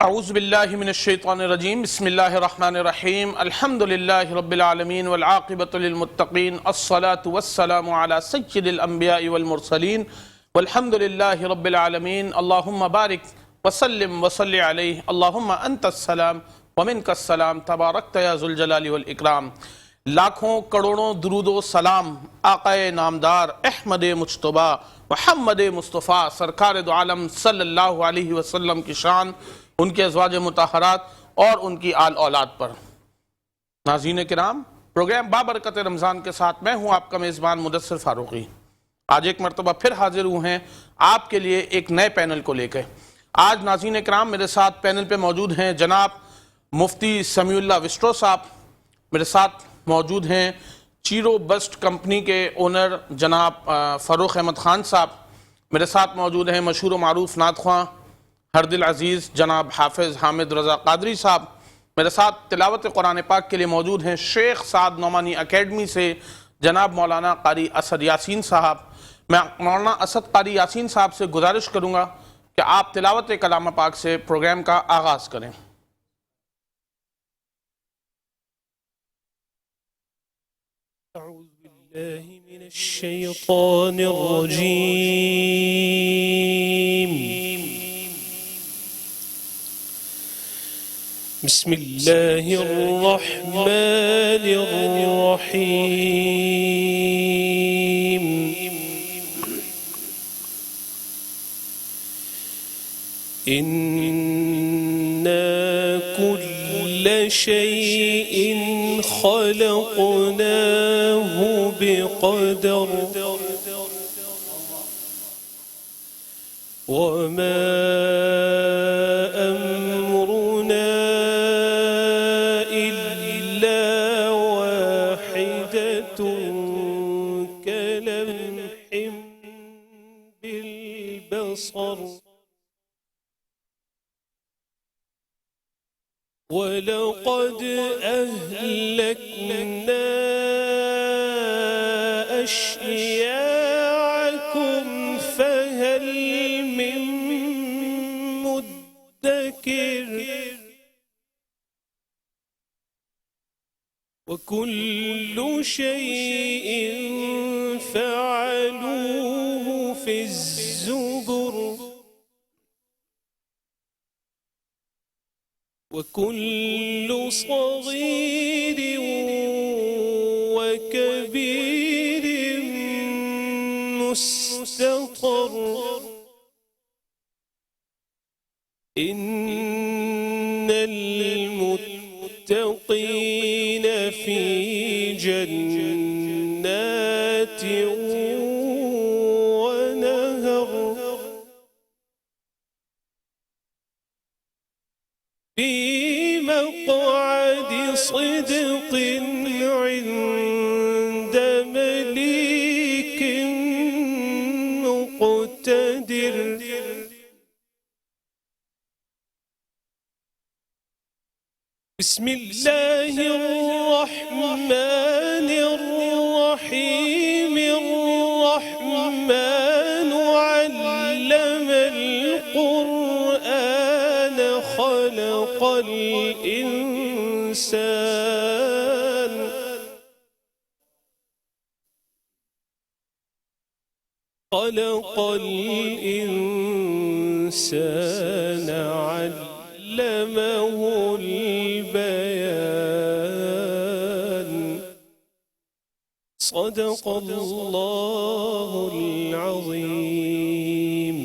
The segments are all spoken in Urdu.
اعوذ باللہ من الشیطان الرجیم بسم اللہ الرحمن الرحیم الحمدللہ رب العالمین والعاقبۃ للمتقین الصلاة والسلام علی سید الانبیاء والمرسلین والحمدللہ رب العالمین اللہم بارک وسلم وصلی علیہ اللہم انت السلام ومنک السلام تبارکت یا ذو الجلال والاکرام۔ لاکھوں کروڑوں درود و سلام آقا نامدار احمد مجتبیٰ محمد مصطفیٰ سرکار دو عالم صلی اللہ علیہ وسلم کی شان، ان کے ازواج مطہرات اور ان کی آل اولاد پر۔ ناظرین کرام، پروگرام بابرکت رمضان کے ساتھ میں ہوں آپ کا میزبان مدثر فاروقی۔ آج ایک مرتبہ پھر حاضر ہوئے ہیں آپ کے لیے ایک نئے پینل کو لے کے۔ آج ناظرین کرام میرے ساتھ پینل پہ موجود ہیں جناب مفتی سمیع اللہ وسٹرو صاحب، میرے ساتھ موجود ہیں چیرو بسٹ کمپنی کے اونر جناب فروخ احمد خان صاحب، میرے ساتھ موجود ہیں مشہور و معروف نعت خواں ہر دل عزیز جناب حافظ حامد رضا قادری صاحب، میرے ساتھ تلاوت قرآن پاک کے لیے موجود ہیں شیخ سعد نعمانی اکیڈمی سے جناب مولانا قاری اسد یاسین صاحب۔ میں مولانا اسد قاری یاسین صاحب سے گزارش کروں گا کہ آپ تلاوت کلام پاک سے پروگرام کا آغاز کریں۔ أعوذ بالله من الشيطان الرجيم بسم الله الرحمن الرحيم إنا كل شيء خلقناه بقدر وما أمرنا إلا واحدة كلمح بالبصر وَلَقَدْ أَهْلَكْنَا أَشْيَاعَكُمْ فَهَلْ مِن مُدَّكِرٍ وَكُلُّ شَيْءٍ فَعَلُوهُ فِي الزُّبُرِ وكل صغير وكبير مستقر إن المتقين في جنات ونهر في مقعد صدق عند مليك مقتدر بسم الله الرحمن الرحيم الرحمن علم القرآن خلق الإنسان علمه البيان صدق الله العظيم۔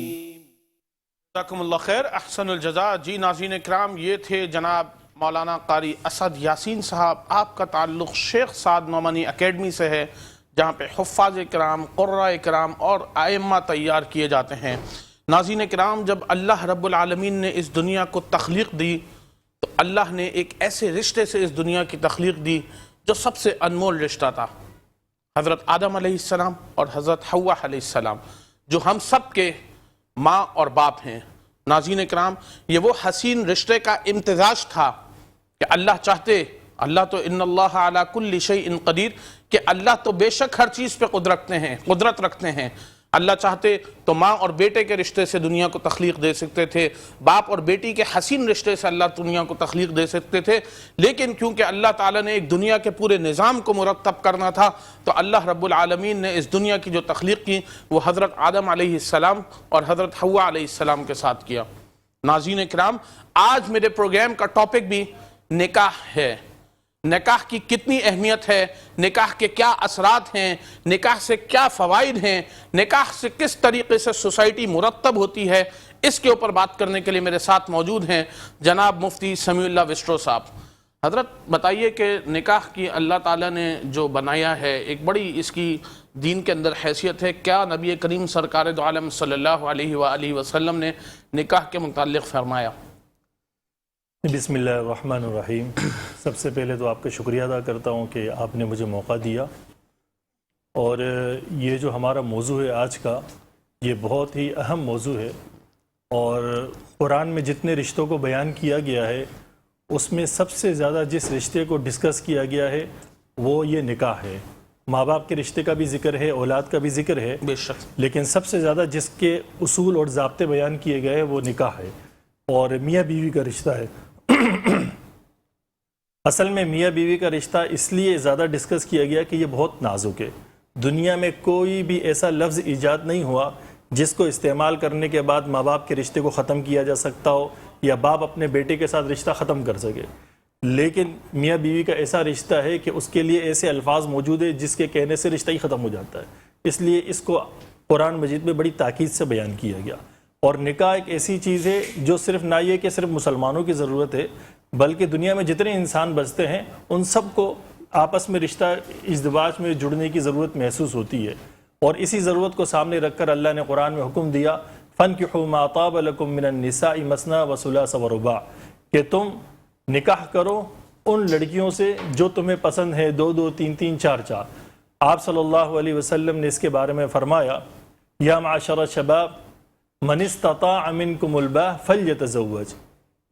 جزاکم اللہ خیر، احسن الجزا۔ جی ناظرین اکرام، یہ تھے جناب مولانا قاری اسد یاسین صاحب۔ آپ کا تعلق شیخ سعد نعمانی اکیڈمی سے ہے، جہاں پہ حفاظ کرام، قراء کرام اور ائمہ تیار کیے جاتے ہیں۔ ناظرین کرام، جب اللہ رب العالمین نے اس دنیا کو تخلیق دی تو اللہ نے ایک ایسے رشتے سے اس دنیا کی تخلیق دی جو سب سے انمول رشتہ تھا، حضرت آدم علیہ السلام اور حضرت حوا علیہ السلام، جو ہم سب کے ماں اور باپ ہیں۔ ناظرین کرام، یہ وہ حسین رشتے کا امتزاج تھا کہ اللہ چاہتے، اللہ تو ان اللہ علی کل شیء قدیر، کہ اللہ تو بے شک ہر چیز پہ قدرت رکھتے ہیں، اللہ چاہتے تو ماں اور بیٹے کے رشتے سے دنیا کو تخلیق دے سکتے تھے، باپ اور بیٹی کے حسین رشتے سے اللہ دنیا کو تخلیق دے سکتے تھے، لیکن کیونکہ اللہ تعالیٰ نے ایک دنیا کے پورے نظام کو مرتب کرنا تھا تو اللہ رب العالمین نے اس دنیا کی جو تخلیق کی وہ حضرت آدم علیہ السلام اور حضرت حوا علیہ السلام کے ساتھ کیا۔ ناظرین کرام، آج میرے پروگرام کا ٹاپک بھی نکاح ہے۔ نکاح کی کتنی اہمیت ہے، نکاح کے کیا اثرات ہیں، نکاح سے کیا فوائد ہیں، نکاح سے کس طریقے سے سوسائٹی مرتب ہوتی ہے، اس کے اوپر بات کرنے کے لیے میرے ساتھ موجود ہیں جناب مفتی سمیع اللہ وسٹرو صاحب۔ حضرت بتائیے کہ نکاح کی اللہ تعالیٰ نے جو بنایا ہے ایک بڑی اس کی دین کے اندر حیثیت ہے، کیا نبی کریم سرکار دو عالم صلی اللہ علیہ وآلہ وسلم نے نکاح کے متعلق فرمایا؟ بسم اللہ الرحمن الرحیم۔ سب سے پہلے تو آپ کا شکریہ ادا کرتا ہوں کہ آپ نے مجھے موقع دیا، اور یہ جو ہمارا موضوع ہے آج کا، یہ بہت ہی اہم موضوع ہے، اور قرآن میں جتنے رشتوں کو بیان کیا گیا ہے اس میں سب سے زیادہ جس رشتے کو ڈسکس کیا گیا ہے وہ یہ نکاح ہے۔ ماں باپ کے رشتے کا بھی ذکر ہے، اولاد کا بھی ذکر ہے، بے شک، لیکن لیکن سب سے زیادہ جس کے اصول اور ضابطے بیان کیے گئے ہیں وہ نکاح ہے، اور میاں بیوی کا رشتہ ہے۔ اصل میں میاں بیوی کا رشتہ اس لیے زیادہ ڈسکس کیا گیا کہ یہ بہت نازک ہے۔ دنیا میں کوئی بھی ایسا لفظ ایجاد نہیں ہوا جس کو استعمال کرنے کے بعد ماں باپ کے رشتے کو ختم کیا جا سکتا ہو یا باپ اپنے بیٹے کے ساتھ رشتہ ختم کر سکے، لیکن میاں بیوی کا ایسا رشتہ ہے کہ اس کے لیے ایسے الفاظ موجود ہیں جس کے کہنے سے رشتہ ہی ختم ہو جاتا ہے۔ اس لیے اس کو قرآن مجید میں بڑی تاکید سے بیان کیا گیا۔ اور نکاح ایک ایسی چیز ہے جو صرف نہ یہ کہ صرف مسلمانوں کی ضرورت ہے، بلکہ دنیا میں جتنے انسان بستے ہیں ان سب کو آپس میں رشتہ ازدواج میں جڑنے کی ضرورت محسوس ہوتی ہے، اور اسی ضرورت کو سامنے رکھ کر اللہ نے قرآن میں حکم دیا فَانْكِحُوا مَا طَابَ لَكُم مِّنَ النِّسَاءِ مَثْنَىٰ وَثُلَاثَ وَرُبَاعَ، کہ تم نکاح کرو ان لڑکیوں سے جو تمہیں پسند ہے، دو دو، تین تین، چار چار۔ آپ صلی اللہ علیہ وسلم نے اس کے بارے میں فرمایا یا معاشر الشباب من استطاع منکم الباء فلیتزوج،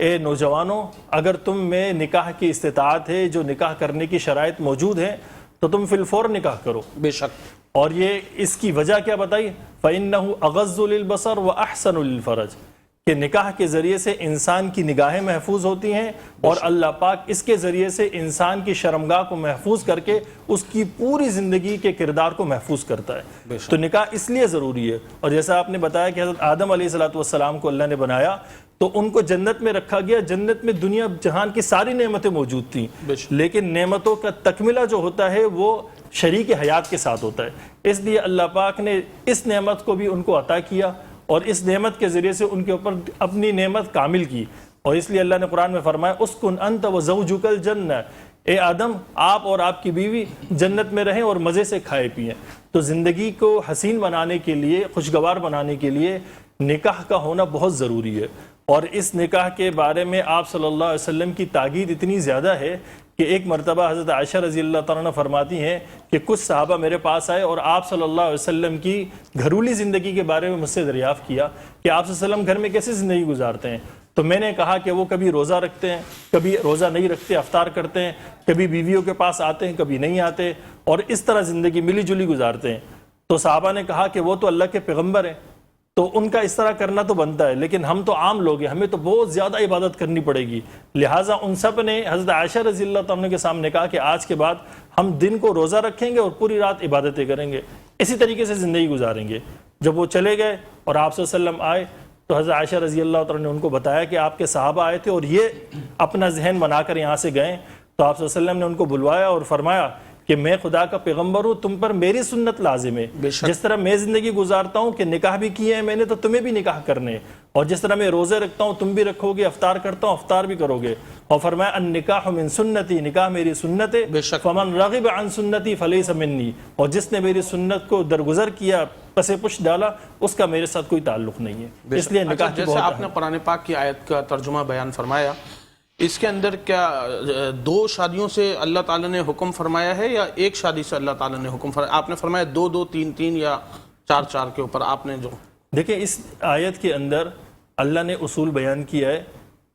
اے نوجوانوں اگر تم میں نکاح کی استطاعت ہے، جو نکاح کرنے کی شرائط موجود ہیں، تو تم فی الفور نکاح کرو۔ بے شک، اور یہ اس کی وجہ کیا بتائی؟ فَإِنَّهُ أَغَضُّ لِلْبَصَرِ وَأَحْسَنُ لِلْفَرَجِ، کہ نکاح کے ذریعے سے انسان کی نگاہیں محفوظ ہوتی ہیں، اور اللہ پاک اس کے ذریعے سے انسان کی شرمگاہ کو محفوظ کر کے اس کی پوری زندگی کے کردار کو محفوظ کرتا ہے۔ تو نکاح اس لیے ضروری ہے، اور جیسا آپ نے بتایا کہ حضرت آدم علیہ السلام کو اللہ نے بنایا تو ان کو جنت میں رکھا گیا۔ جنت میں دنیا جہان کی ساری نعمتیں موجود تھیں، لیکن نعمتوں کا تکملہ جو ہوتا ہے وہ شریک حیات کے ساتھ ہوتا ہے۔ اس لیے اللہ پاک نے اس نعمت کو بھی ان کو عطا کیا، اور اس نعمت کے ذریعے سے ان کے اوپر اپنی نعمت کامل کی، اور اس لیے اللہ نے قرآن میں فرمایا اسکن انت وزوجک الجنہ، اے آدم آپ اور آپ کی بیوی جنت میں رہیں اور مزے سے کھائے پئیں۔ تو زندگی کو حسین بنانے کے لیے، خوشگوار بنانے کے لیے نکاح کا ہونا بہت ضروری ہے، اور اس نکاح کے بارے میں آپ صلی اللہ علیہ وسلم کی تاکید اتنی زیادہ ہے کہ ایک مرتبہ حضرت عائشہ رضی اللہ تعالیٰ عنہ فرماتی ہیں کہ کچھ صحابہ میرے پاس آئے اور آپ صلی اللہ علیہ وسلم کی گھرولی زندگی کے بارے میں مجھ سے دریافت کیا کہ آپ صلی اللہ علیہ وسلم گھر میں کیسے زندگی گزارتے ہیں۔ تو میں نے کہا کہ وہ کبھی روزہ رکھتے ہیں، کبھی روزہ نہیں رکھتے، افطار کرتے ہیں، کبھی بیویوں کے پاس آتے ہیں، کبھی نہیں آتے، اور اس طرح زندگی ملی جلی گزارتے ہیں۔ تو صحابہ نے کہا کہ وہ تو اللہ کے پیغمبر ہیں، تو ان کا اس طرح کرنا تو بنتا ہے، لیکن ہم تو عام لوگ ہیں، ہمیں تو بہت زیادہ عبادت کرنی پڑے گی۔ لہٰذا ان سب نے حضرت عائشہ رضی اللہ عنہ کے سامنے کہا کہ آج کے بعد ہم دن کو روزہ رکھیں گے اور پوری رات عبادتیں کریں گے، اسی طریقے سے زندگی گزاریں گے۔ جب وہ چلے گئے اور آپ صلی اللہ علیہ وسلم آئے تو حضرت عائشہ رضی اللہ عنہ نے ان کو بتایا کہ آپ کے صحابہ آئے تھے اور یہ اپنا ذہن بنا کر یہاں سے گئے۔ تو آپ صلی اللہ علیہ وسلم نے ان کو بلوایا اور فرمایا کہ میں خدا کا پیغمبر ہوں، تم پر میری سنت لازم ہے، جس طرح میں زندگی گزارتا ہوں کہ نکاح بھی کیے ہیں میں نے، تو تمہیں بھی نکاح کرنے ہیں، اور جس طرح میں روزے رکھتا ہوں تم بھی رکھو گے، افطار کرتا ہوں افطار بھی کرو گے۔ اور فرمایا النکاح من سنتی، نکاح میری سنت ہے، فمن رغب عن سنتی فلیس منی، اور جس نے میری سنت کو درگزر کیا، پس پش ڈالا، اس کا میرے ساتھ کوئی تعلق نہیں ہے۔ اس لیے نکاح کی جیسے آپ نے قرآن پاک کی آیت کا ترجمہ بیان فرمایا، اس کے اندر کیا دو شادیوں سے اللہ تعالیٰ نے حکم فرمایا ہے یا ایک شادی سے اللہ تعالیٰ نے حکم فرمایا؟ آپ نے فرمایا دو دو، تین تین، یا چار چار کے اوپر آپ نے جو دیکھیں اس آیت کے اندر اللہ نے اصول بیان کیا ہے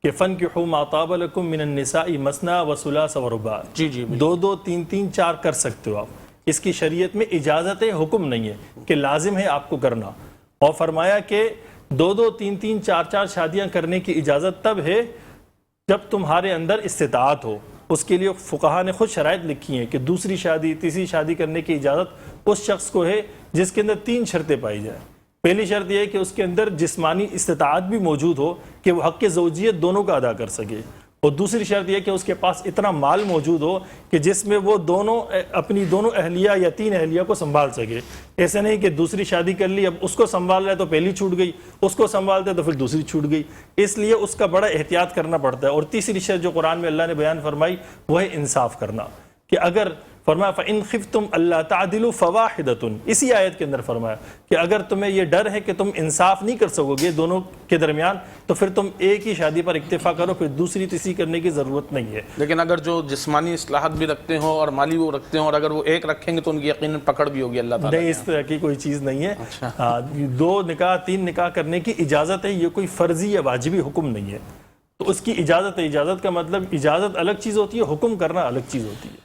کہ فَانْكِحُوا مَا طَابَ لَكُم مِّنَ النِّسَاءِ مَثْنَىٰ وَثُلَاثَ وَرُبَاعَ، جی دو دو، تین تین، چار کر سکتے ہو آپ، اس کی شریعت میں اجازت حکم نہیں ہے کہ لازم ہے آپ کو کرنا. اور فرمایا کہ 2 3 3 4 4 شادیاں کرنے کی اجازت تب ہے جب تمہارے اندر استطاعت ہو. اس کے لیے فقہا نے خود شرائط لکھی ہیں کہ دوسری شادی تیسری شادی کرنے کی اجازت اس شخص کو ہے جس کے اندر 3 شرطیں پائی جائیں. پہلی شرط یہ ہے کہ اس کے اندر جسمانی استطاعت بھی موجود ہو کہ وہ حق زوجیت دونوں کا ادا کر سکے. اور دوسری شرط یہ کہ اس کے پاس اتنا مال موجود ہو کہ جس میں وہ اپنی دونوں اہلیہ یا 3 اہلیہ کو سنبھال سکے. ایسا نہیں کہ دوسری شادی کر لی، اب اس کو سنبھال رہا ہے تو پہلی چھوٹ گئی، اس کو سنبھالتے ہے تو پھر دوسری چھوٹ گئی. اس لیے اس کا بڑا احتیاط کرنا پڑتا ہے. اور تیسری شرط جو قرآن میں اللہ نے بیان فرمائی وہ ہے انصاف کرنا، کہ اگر فرمایا فَإِنْ خِفْتُمْ أَلَّا تَعْدِلُوا فَوَاحِدَةٌ، اسی آیت کے اندر فرمایا کہ اگر تمہیں یہ ڈر ہے کہ تم انصاف نہیں کر سکو گے دونوں کے درمیان تو پھر تم ایک ہی شادی پر اکتفا کرو، پھر دوسری تیسری کرنے کی ضرورت نہیں ہے. لیکن اگر جو جسمانی اصلاحات بھی رکھتے ہوں اور مالی وہ رکھتے ہوں اور اگر وہ ایک رکھیں گے تو ان کی یقیناً پکڑ بھی ہوگی اللہ تعالیٰ. نہیں، اس طرح کی کوئی چیز نہیں ہے. 2 نکاح 3 نکاح کرنے کی اجازت ہے، یہ کوئی فرضی یا واجبی حکم نہیں ہے. تو اس کی اجازت ہے. اجازت کا مطلب اجازت الگ چیز ہوتی ہے، حکم کرنا الگ چیز ہوتی ہے.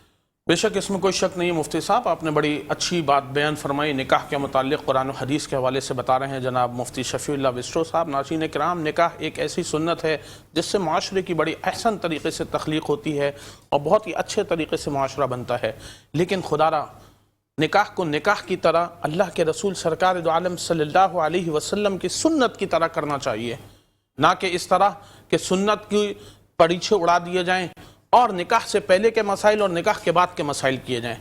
بے شک اس میں کوئی شک نہیں ہے. مفتی صاحب آپ نے بڑی اچھی بات بیان فرمائی. نکاح کے متعلق قرآن و حدیث کے حوالے سے بتا رہے ہیں جناب مفتی شفیع اللہ وسٹرو صاحب. ناظرین کرام، نکاح ایک ایسی سنت ہے جس سے معاشرے کی بڑی احسن طریقے سے تخلیق ہوتی ہے اور بہت ہی اچھے طریقے سے معاشرہ بنتا ہے. لیکن خدا را نکاح کو نکاح کی طرح اللہ کے رسول سرکار دو عالم صلی اللہ علیہ وسلم کی سنت کی طرح کرنا چاہیے، نہ کہ اس طرح کہ سنت کی پریچے اڑا دیے جائیں اور نکاح سے پہلے کے مسائل اور نکاح کے بعد کے مسائل کیے جائیں.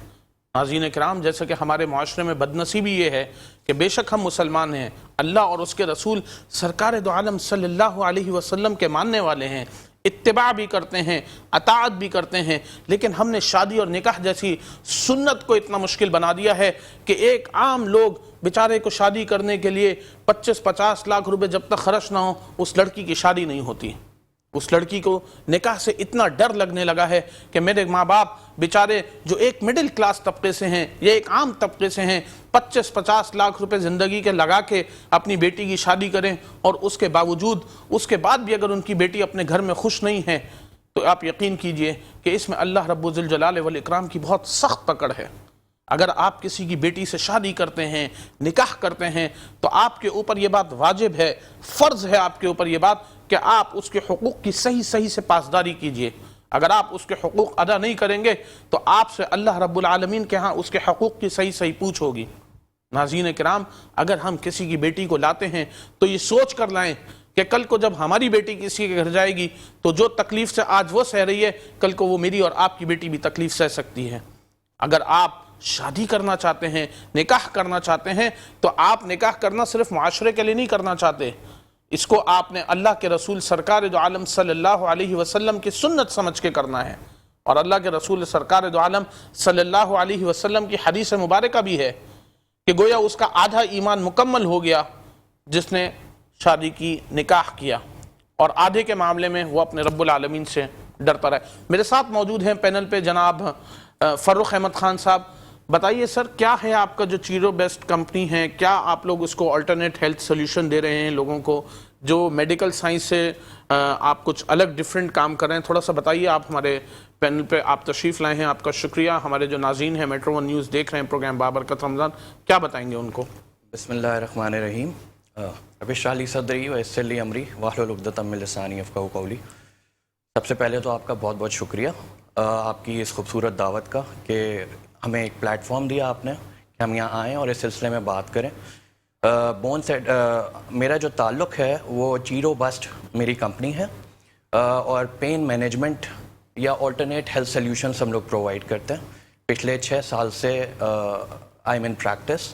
ناظرین کرام، جیسے کہ ہمارے معاشرے میں بدنصیبی یہ ہے کہ بے شک ہم مسلمان ہیں، اللہ اور اس کے رسول سرکار دو عالم صلی اللہ علیہ وسلم کے ماننے والے ہیں، اتباع بھی کرتے ہیں، اطاعت بھی کرتے ہیں، لیکن ہم نے شادی اور نکاح جیسی سنت کو اتنا مشکل بنا دیا ہے کہ ایک عام لوگ بیچارے کو شادی کرنے کے لیے 25-50 لاکھ روپے جب تک خرچ نہ ہو اس لڑکی کی شادی نہیں ہوتی. اس لڑکی کو نکاح سے اتنا ڈر لگنے لگا ہے کہ میرے ماں باپ بیچارے جو ایک مڈل کلاس طبقے سے ہیں یا ایک عام طبقے سے ہیں 25-50 لاکھ روپے زندگی کے لگا کے اپنی بیٹی کی شادی کریں اور اس کے باوجود اس کے بعد بھی اگر ان کی بیٹی اپنے گھر میں خوش نہیں ہے تو آپ یقین کیجئے کہ اس میں اللہ رب الجلال والاکرام کی بہت سخت پکڑ ہے. اگر آپ کسی کی بیٹی سے شادی کرتے ہیں، نکاح کرتے ہیں، تو آپ کے اوپر یہ بات واجب ہے، فرض ہے آپ کے اوپر یہ بات کہ آپ اس کے حقوق کی صحیح سے پاسداری کیجئے. اگر آپ اس کے حقوق ادا نہیں کریں گے تو آپ سے اللہ رب العالمین کے ہاں اس کے حقوق کی صحیح پوچھ ہوگی. ناظرین کرام، اگر ہم کسی کی بیٹی کو لاتے ہیں تو یہ سوچ کر لائیں کہ کل کو جب ہماری بیٹی کسی کے گھر جائے گی تو جو تکلیف سے آج وہ سہ رہی ہے کل کو وہ میری اور آپ کی بیٹی بھی تکلیف سہ سکتی ہے. اگر آپ شادی کرنا چاہتے ہیں، نکاح کرنا چاہتے ہیں تو آپ نکاح کرنا صرف معاشرے کے لیے نہیں کرنا چاہتے، اس کو آپ نے اللہ کے رسول سرکار دو عالم صلی اللہ علیہ وسلم کی سنت سمجھ کے کرنا ہے. اور اللہ کے رسول سرکار دو عالم صلی اللہ علیہ وسلم کی حدیث مبارکہ بھی ہے کہ گویا اس کا آدھا ایمان مکمل ہو گیا جس نے شادی کی، نکاح کیا، اور آدھے کے معاملے میں وہ اپنے رب العالمین سے ڈرتا رہے. میرے ساتھ موجود ہیں پینل پہ جناب فروخ احمد خان صاحب. بتائیے سر، کیا ہے آپ کا جو چیرو بیسٹ کمپنی ہے، کیا آپ لوگ اس کو آلٹرنیٹ ہیلتھ سولوشن دے رہے ہیں لوگوں کو، جو میڈیکل سائنس سے آپ کچھ الگ ڈیفرنٹ کام کر رہے ہیں؟ تھوڑا سا بتائیے. آپ ہمارے پینل پہ آپ تشریف لائے ہیں، آپ کا شکریہ. ہمارے جو ناظرین ہیں میٹرو ون نیوز دیکھ رہے ہیں پروگرام بابرکت رمضان، کیا بتائیں گے ان کو؟ بسم اللہ الرحمن الرحیم. رب اشرح لی صدری ویسر لی امری واحلل عقدۃ من لسانی یفقہوا قولی. سب سے پہلے تو آپ کا بہت بہت شکریہ آپ کی اس خوبصورت دعوت کا کہ ہمیں ایک پلیٹ فارم دیا آپ نے کہ ہم یہاں آئیں اور اس سلسلے میں بات کریں. بون سیٹ میرا جو تعلق ہے وہ چیرو بسٹ میری کمپنی ہے اور پین مینجمنٹ یا آلٹرنیٹ ہیلتھ سلیوشنس ہم لوگ پرووائڈ کرتے ہیں. پچھلے 6 سال سے آئی ایم ان پریکٹس،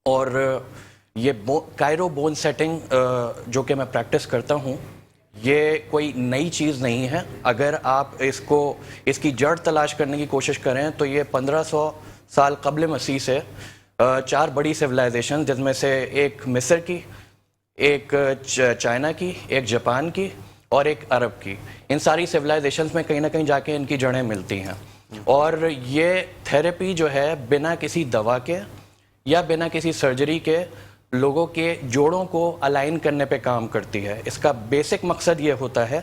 اور یہ کائرو بون سیٹنگ جو کہ میں پریکٹس کرتا ہوں یہ کوئی نئی چیز نہیں ہے. اگر آپ اس کی جڑ تلاش کرنے کی کوشش کریں تو یہ 1500 سال قبل مسیح سے 4 بڑی سویلائزیشن، جس میں سے ایک مصر کی، ایک چائنا کی، ایک جاپان کی اور ایک عرب کی، ان ساری سویلائزیشنز میں کہیں نہ کہیں جا کے ان کی جڑیں ملتی ہیں. اور یہ تھیراپی جو ہے بنا کسی دوا کے یا بنا کسی سرجری کے لوگوں کے جوڑوں کو الائن کرنے پہ کام کرتی ہے. اس کا بیسک مقصد یہ ہوتا ہے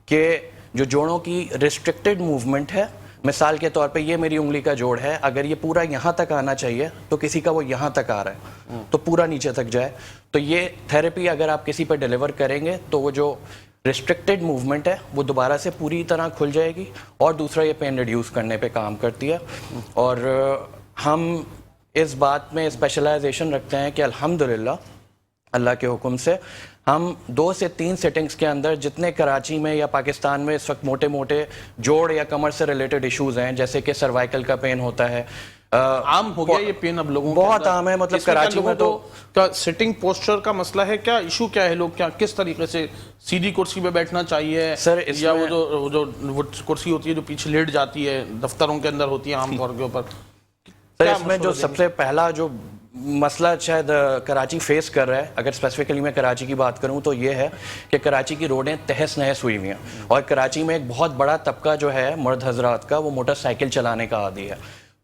کہ جو جوڑوں کی ریسٹرکٹڈ موومنٹ ہے مثال کے طور پہ یہ میری انگلی کا جوڑ ہے, اگر یہ پورا یہاں تک آنا چاہیے تو کسی کا وہ یہاں تک آ رہا ہے تو پورا نیچے تک جائے. تو یہ تھیراپی اگر آپ کسی پہ ڈیلیور کریں گے تو وہ جو ریسٹرکٹیڈ موومنٹ ہے وہ دوبارہ سے پوری طرح کھل جائے گی, اور دوسرا یہ پین ریڈیوس کرنے پہ کام کرتی ہے. اور ہم اس بات میں اسپیشلائزیشن رکھتے ہیں کہ الحمدللہ اللہ کے حکم سے ہم 2 سے 3 سیٹنگز کے اندر جتنے کراچی میں یا پاکستان میں اس وقت موٹے موٹے جوڑ یا کمر سے ریلیٹڈ ایشوز ہیں, جیسے کہ سروائکل کا پین ہوتا ہے, عام ہو گیا یہ پین اب لوگوں بہت عام ہے. مطلب کراچی میں تو سٹنگ پوسچر کا مسئلہ ہے, کیا ایشو کیا ہے, لوگ کیا کس طریقے سے سیدھی کرسی پہ بیٹھنا چاہیے سر, یا وہ جو کرسی ہوتی ہے جو پیچھے لیٹ جاتی ہے دفتروں کے اندر ہوتی ہے عام طور کے اوپر؟ سر اس میں جو سب سے پہلا جو مسئلہ شاید کراچی فیس کر رہا ہے, اگر اسپیسیفکلی میں کراچی کی بات کروں تو یہ ہے کہ کراچی کی روڈیں تہس نہس ہوئی ہوئی ہیں, اور کراچی میں ایک بہت بڑا طبقہ جو ہے مرد حضرات کا وہ موٹر سائیکل چلانے کا عادی ہے.